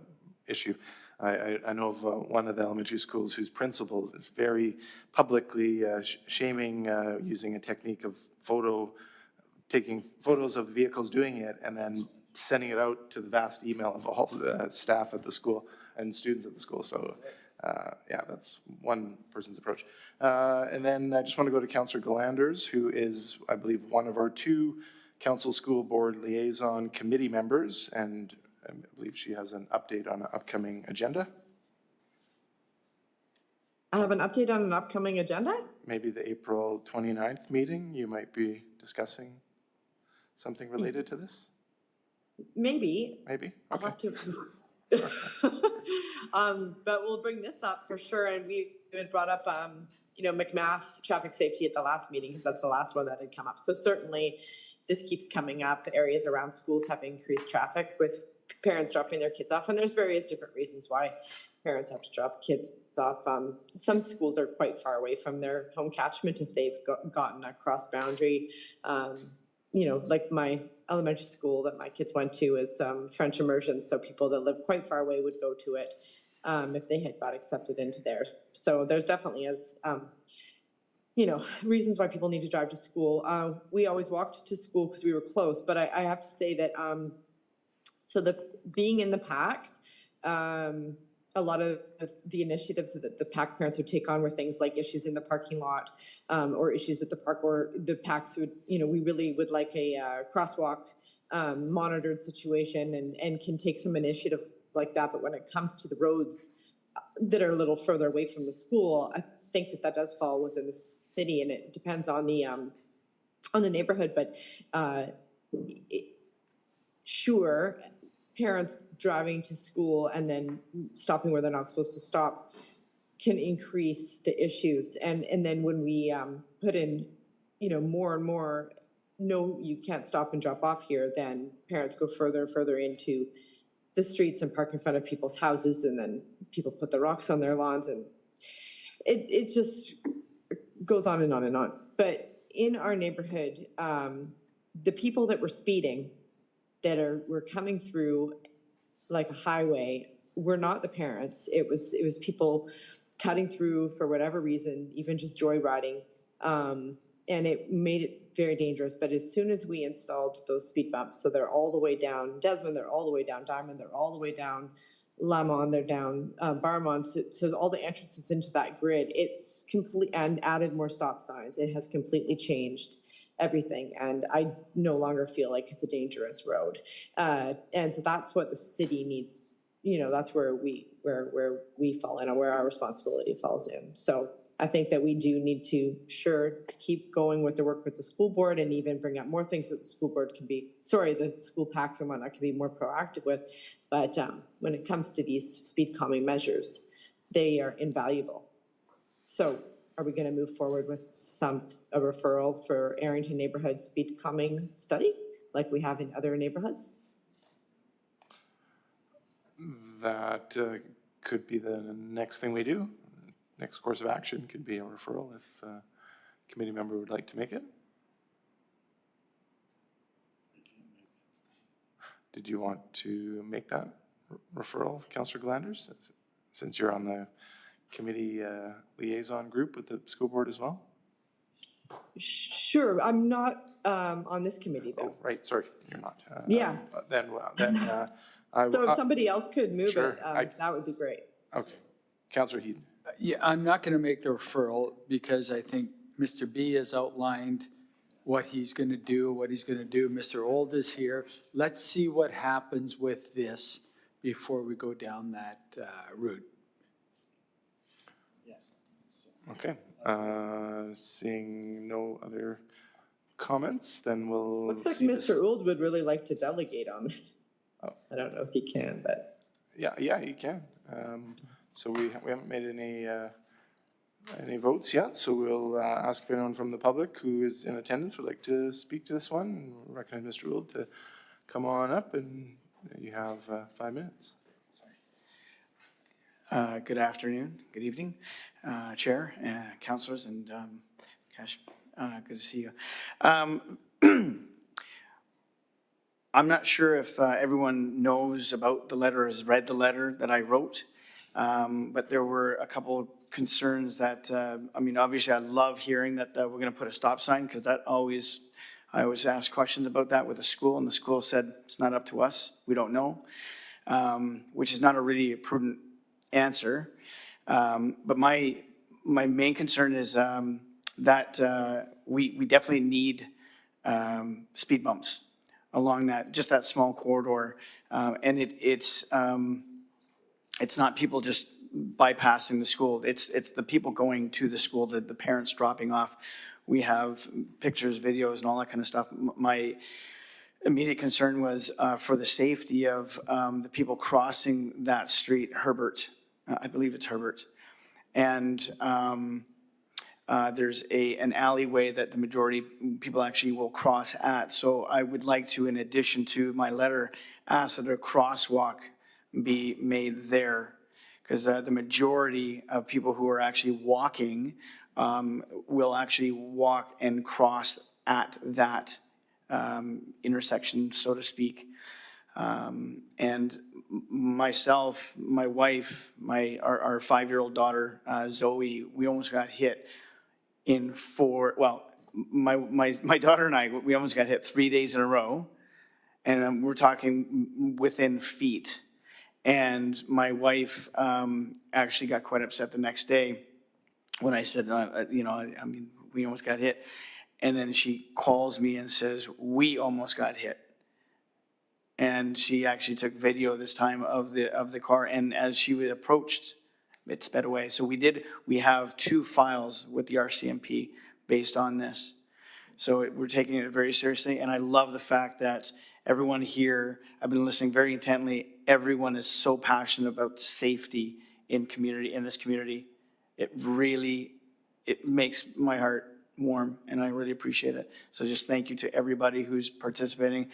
issue, I know of one of the elementary schools whose principal is very publicly shaming using a technique of taking photos of vehicles doing it and then sending it out to the vast email of all the staff at the school and students at the school. So yeah, that's one person's approach. And then I just want to go to Councillor Galanders, who is, I believe, one of our 2 council school board liaison committee members, and I believe she has an update on an upcoming agenda. I have an update on an upcoming agenda? Maybe the April 29th meeting, you might be discussing something related to this? Maybe. Maybe, I'll okay. have to. But we'll bring this up for sure. And we had brought up, McMath traffic safety at the last meeting, because that's the last one that had come up. So certainly this keeps coming up. Areas around schools have increased traffic with parents dropping their kids off. And there's various different reasons why parents have to drop kids off. Some schools are quite far away from their home catchment if they've gotten a cross boundary. Like my elementary school that my kids went to is French immersion, so people that live quite far away would go to it if they had got accepted into there. So there's definitely is, reasons why people need to drive to school. We always walked to school because we were close, but I have to say that, being in the PACs, a lot of the initiatives that the PAC parents would take on were things like issues in the parking lot or issues at the park, or the PACs would, we really would like a crosswalk monitored situation and can take some initiatives like that. But when it comes to the roads that are a little further away from the school, I think that does fall within the city, and it depends on the neighborhood. But sure, parents driving to school and then stopping where they're not supposed to stop can increase the issues. And then when we put in, more and more, no, you can't stop and drop off here, then parents go further and further into the streets and park in front of people's houses, and then people put the rocks on their lawns, and it just goes on and on and on. But in our neighborhood, the people that were speeding were coming through like a highway were not the parents. It was people cutting through for whatever reason, even just joyriding, and it made it very dangerous. But as soon as we installed those speed bumps, so they're all the way down Desmond, they're all the way down Diamond, they're all the way down Lamont, they're down Barmont, so all the entrances into that grid, it's complete, and added more stop signs. It has completely changed everything, and I no longer feel like it's a dangerous road. And so that's what the city needs. That's where we fall in, and where our responsibility falls in. So I think that we do need to keep going with the work with the school board, and even bring up more things that the school board the school PACs and whatnot can be more proactive with. But when it comes to these speed calming measures, they are invaluable. So are we going to move forward with a referral for Arrington neighborhood speed calming study like we have in other neighborhoods? That could be the next thing we do. Next course of action could be a referral if a committee member would like to make it. Did you want to make that referral, Councillor Glanders, since you're on the committee liaison group with the school board as well? Sure, I'm not on this committee though. Oh, right, sorry, you're not. Yeah. Then I So if somebody else could move Sure, it, that would be great. okay. Councillor Heaton. Yeah, I'm not going to make the referral because I think Mr. B has outlined what he's going to do, what he's going to do. Mr. Old is here. Let's see what happens with this before we go down that route. Okay, seeing no other comments, then we'll Looks like see this. Mr. Ould would really like to delegate on this. Oh. I don't know if he can, but. Yeah, you can. So we haven't made any votes yet, so we'll ask if anyone from the public who is in attendance would like to speak to this one. And we'll recognize Mr. Gould to come on up, and you have 5 minutes. Good afternoon, good evening, Chair, councillors, and Cash, good to see you. I'm not sure if everyone knows about the letter, has read the letter that I wrote, but there were a couple concerns that, I mean, obviously I love hearing that we're going to put a stop sign, because I always ask questions about that with the school, and the school said it's not up to us, we don't know, which is not a really prudent answer. But my main concern is that we definitely need speed bumps along just that small corridor, and it's not people just bypassing the school. It's the people going to the school, the parents dropping off. We have pictures, videos, and all that kind of stuff. My immediate concern was for the safety of the people crossing that street, Herbert. I believe it's Herbert. And there's an alleyway that the majority people actually will cross at. So I would like to, in addition to my letter, ask that a crosswalk be made there, because the majority of people who are actually walking will actually walk and cross at that intersection, so to speak. And myself, my wife, our 5-year-old daughter, Zoe, we almost got hit my daughter and I, we almost got hit 3 days in a row. And we're talking within feet. And my wife actually got quite upset the next day when I said, we almost got hit. And then she calls me and says, we almost got hit. And she actually took video this time of the car. And as she approached, it sped away. So we have 2 files with the RCMP based on this. So we're taking it very seriously. And I love the fact that everyone here, I've been listening very intently, everyone is so passionate about safety in this community. It makes my heart warm, and I really appreciate it. So just thank you to everybody who's participating.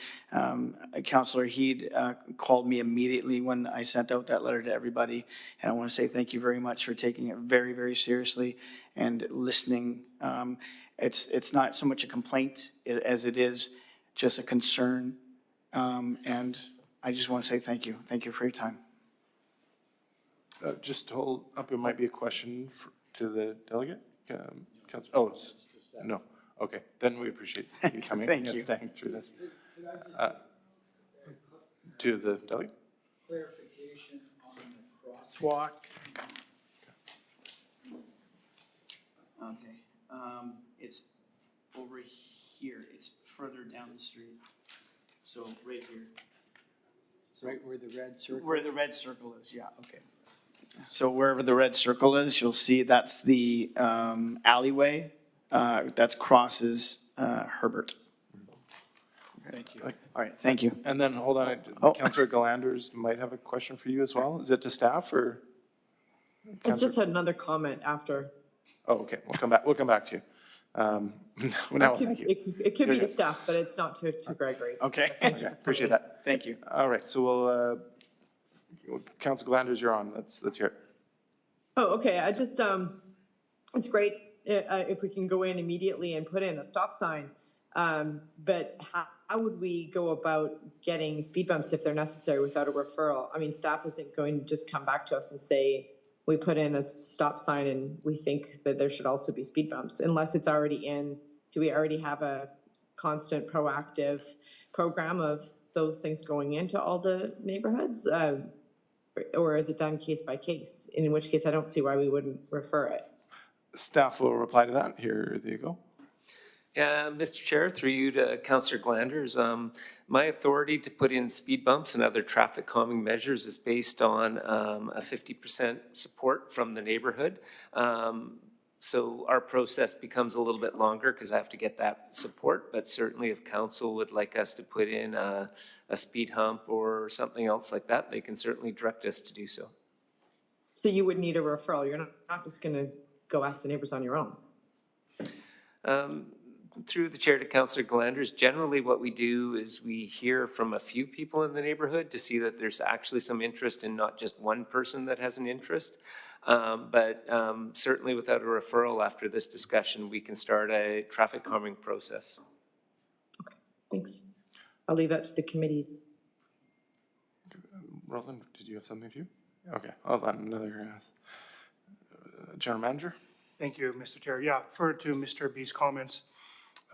Councillor Heed called me immediately when I sent out that letter to everybody, and I want to say thank you very much for taking it very, very seriously and listening. It's not so much a complaint as it is just a concern, and I just want to say thank you. Thank you for your time. Just hold up, there might be a question to the delegate. No, okay, then we appreciate you coming and staying through this. To the delegate? Clarification on the crosswalk. Okay, it's over here, it's further down the street. So right here. Right where the red circle? Where the red circle is, yeah, okay. So wherever the red circle is, you'll see that's the alleyway that crosses Herbert. Thank you. All right, thank you. And then, hold on, Councillor Galanders might have a question for you as well. Is it to staff or? It's just another comment after. Oh, okay, we'll come back to you. Now, thank you. It could be to staff, but it's not to Gregory. Okay. Okay, appreciate that. Thank you. All right, so Council Glanders, you're on. Let's hear it. Oh, okay, I just, it's great if we can go in immediately and put in a stop sign. But how would we go about getting speed bumps if they're necessary without a referral? I mean, staff isn't going to just come back to us and say, we put in a stop sign and we think that there should also be speed bumps, unless it's already in. Do we already have a constant proactive program of those things going into all the neighborhoods? Or is it done case by case? In which case, I don't see why we wouldn't refer it. Staff will reply to that. Here you go. Yeah, Mr. Chair, through you to Councillor Glanders, my authority to put in speed bumps and other traffic calming measures is based on a 50% support from the neighborhood. So our process becomes a little bit longer because I have to get that support, but certainly if council would like us to put in a speed hump or something else like that, they can certainly direct us to do so. So you would need a referral. You're not just going to go ask the neighbors on your own. Through the chair to Councillor Glanders, generally what we do is we hear from a few people in the neighborhood to see that there's actually some interest in not just one person that has an interest. But certainly without a referral after this discussion, we can start a traffic calming process. Okay, thanks. I'll leave that to the committee. Roland, did you have something for you? Okay, hold on, another General Manager. Thank you, Mr. Chair. Yeah, further to Mr. B's comments,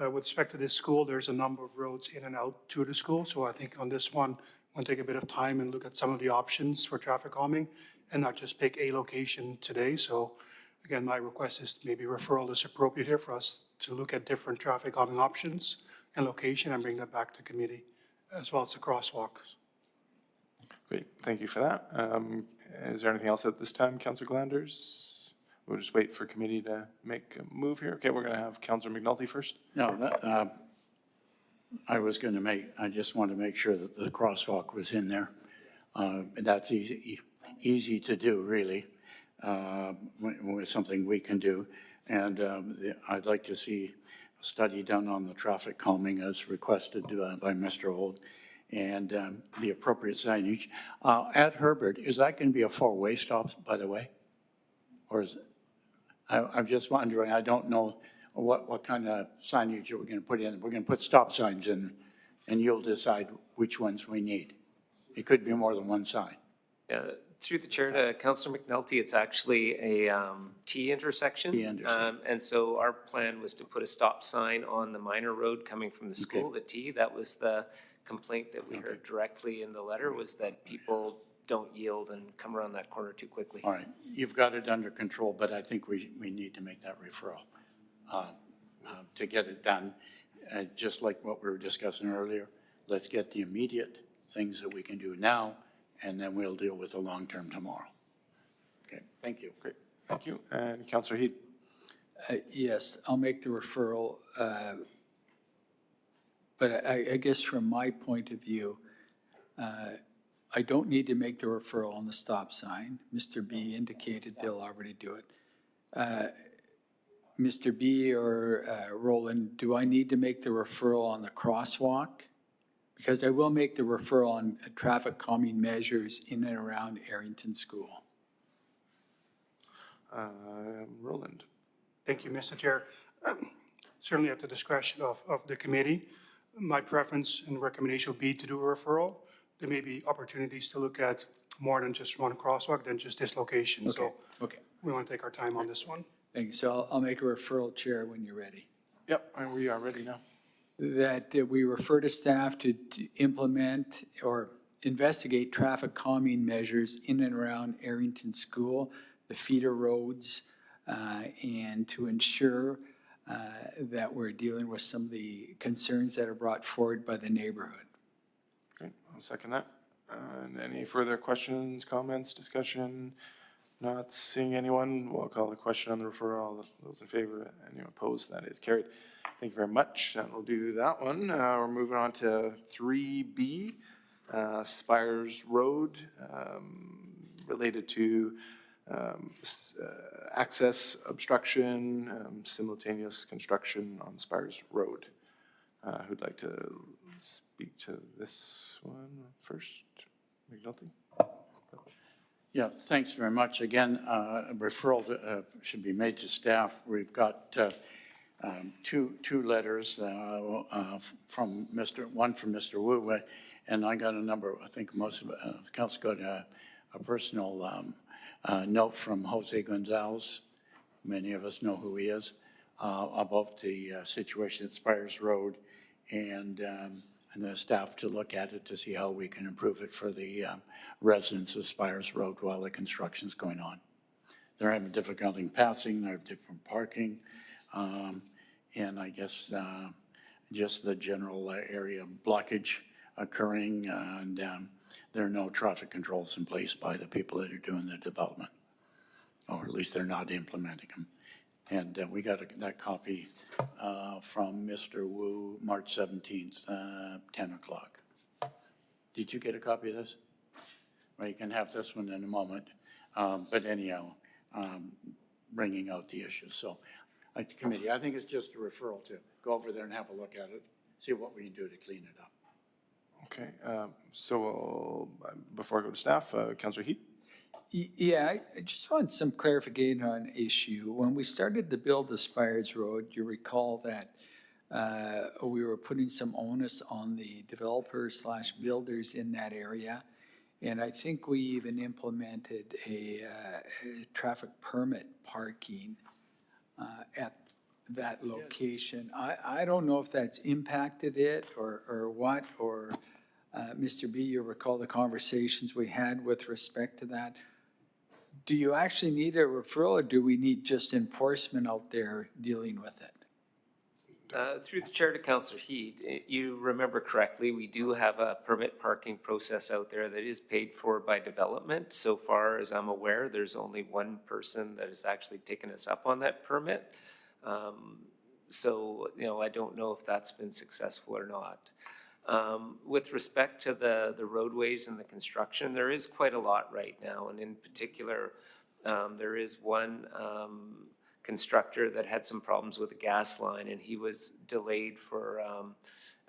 with respect to this school, there's a number of roads in and out to the school. So I think on this one, we'll take a bit of time and look at some of the options for traffic calming and not just pick a location today. So again, my request is maybe referral is appropriate here for us to look at different traffic calming options and location and bring that back to committee, as well as the crosswalks. Great, thank you for that. Is there anything else at this time, Councillor Glanders? We'll just wait for committee to make a move here. Okay, we're going to have Councillor McNulty first. No, I just wanted to make sure that the crosswalk was in there. That's easy to do, really, with something we can do. And I'd like to see a study done on the traffic calming as requested by Mr. Holt, and the appropriate signage. At Herbert, is that going to be a four-way stop, by the way? Or is it? I'm just wondering, I don't know what kind of signage we're going to put in. We're going to put stop signs in, and you'll decide which ones we need. It could be more than one sign. Through the chair to Councillor McNulty, it's actually a T intersection. And so our plan was to put a stop sign on the minor road coming from the school, the T. That was the complaint that we heard directly in the letter, was that people don't yield and come around that corner too quickly. All right, you've got it under control, but I think we need to make that referral to get it done. Just like what we were discussing earlier, let's get the immediate things that we can do now, and then we'll deal with the long-term tomorrow. Okay, thank you. Great, thank you. And Councillor Heed. Yes, I'll make the referral. But I guess from my point of view, I don't need to make the referral on the stop sign. Mr. B indicated they'll already do it. Mr. B or Roland, do I need to make the referral on the crosswalk? Because I will make the referral on traffic calming measures in and around Arrington School. Roland. Thank you, Mr. Chair. Certainly at the discretion of the committee, my preference and recommendation would be to do a referral. There may be opportunities to look at more than just one crosswalk, than just this location. Okay. So we want to take our time on this one. Thank you. So I'll make a referral, Chair, when you're ready. Yep, and we are ready now. That we refer to staff to implement or investigate traffic calming measures in and around Arrington School, the feeder roads, and to ensure that we're dealing with some of the concerns that are brought forward by the neighborhood. Okay, I'll second that. And any further questions, comments, discussion? Not seeing anyone, we'll call the question on the referral. Those in favor, anyone opposed, that is carried. Thank you very much. That will do that one. We're moving on to 3B, Spires Road, related to access obstruction, simultaneous construction on Spires Road. Who'd like to speak to this one first? McNulty? Yeah, thanks very much. Again, a referral should be made to staff. We've got two letters from one from Mr. Wu, and I got a number, I think most of the council got a personal note from Jose Gonzalez. Many of us know who he is, about the situation at Spires Road, and the staff to look at it to see how we can improve it for the residents of Spires Road while the construction's going on. They're having difficulty in passing, they have different parking, and I guess just the general area blockage occurring, and there are no traffic controls in place by the people that are doing the development, or at least they're not implementing them. And we got that copy from Mr. Wu, March 17th, 10 o'clock. Did you get a copy of this? Well, you can have this one in a moment. But anyhow, bringing out the issues. So, like the committee, I think it's just a referral to go over there and have a look at it, see what we can do to clean it up. Okay, so before I go to staff, Councillor Heat? Yeah, I just want some clarification on an issue. When we started to build the Spires Road, you recall that we were putting some onus on the developers/builders in that area. And I think we even implemented a traffic permit parking at that location. I don't know if that's impacted it or what, or Mr. B, you recall the conversations we had with respect to that. Do you actually need a referral, or do we need just enforcement out there dealing with it? Through the chair to Councillor Heed, you remember correctly, we do have a permit parking process out there that is paid for by development. So far as I'm aware, there's only one person that has actually taken us up on that permit. So, I don't know if that's been successful or not. With respect to the roadways and the construction, there is quite a lot right now. And in particular, there is one constructor that had some problems with a gas line, and he was delayed for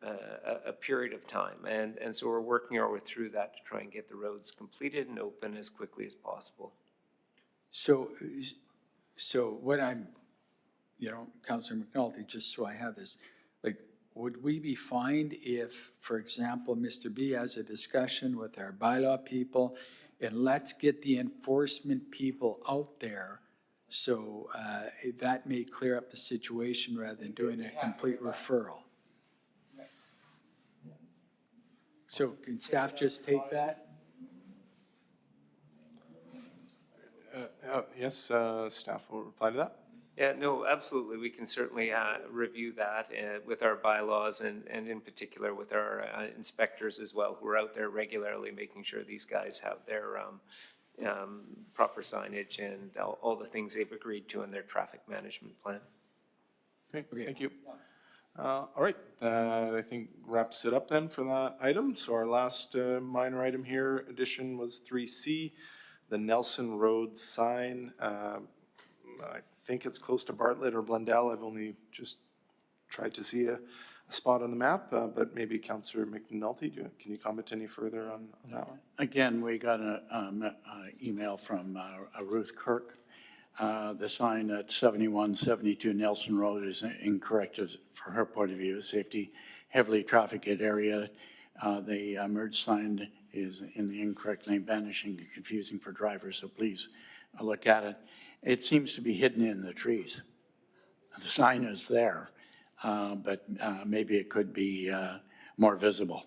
a period of time. And so we're working our way through that to try and get the roads completed and open as quickly as possible. So what I'm, Councillor McNulty, just so I have this, would we be fined if, for example, Mr. B has a discussion with our bylaw people, and let's get the enforcement people out there so that may clear up the situation rather than doing a complete referral? So can staff just take that? Yes, staff will reply to that. Yeah, no, absolutely. We can certainly review that with our bylaws and in particular with our inspectors as well, who are out there regularly making sure these guys have their proper signage and all the things they've agreed to in their traffic management plan. Okay, thank you. All right, I think wraps it up then for that item. So our last minor item here, addition was 3C, the Nelson Road sign. I think it's close to Bartlett or Blundell. I've only just tried to see a spot on the map, but maybe Councillor McNulty, can you comment any further on that one? Again, we got an email from Ruth Kirk. The sign at 7172 Nelson Road is incorrect for her point of view, safety, heavily trafficked area. The merge sign is in the incorrect lane, vanishing and confusing for drivers, so please look at it. It seems to be hidden in the trees. The sign is there, but maybe it could be more visible.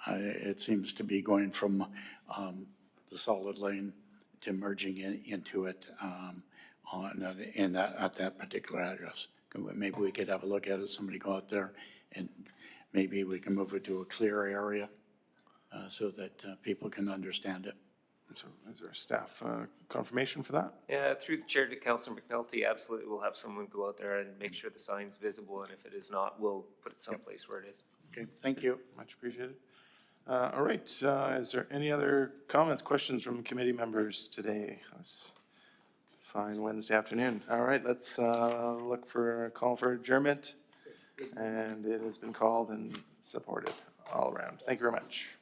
It seems to be going from the solid lane to merging into it at that particular address. Maybe we could have a look at it, somebody go out there, and maybe we can move it to a clear area so that people can understand it. So is there staff confirmation for that? Yeah, through the chair to Councillor McNulty, absolutely, we'll have someone go out there and make sure the sign's visible, and if it is not, we'll put it someplace where it is. Okay, thank you. Much appreciated. All right, is there any other comments, questions from committee members today? Let's fine Wednesday afternoon. All right, let's look for a call for adjournment. And it has been called and supported all around. Thank you very much.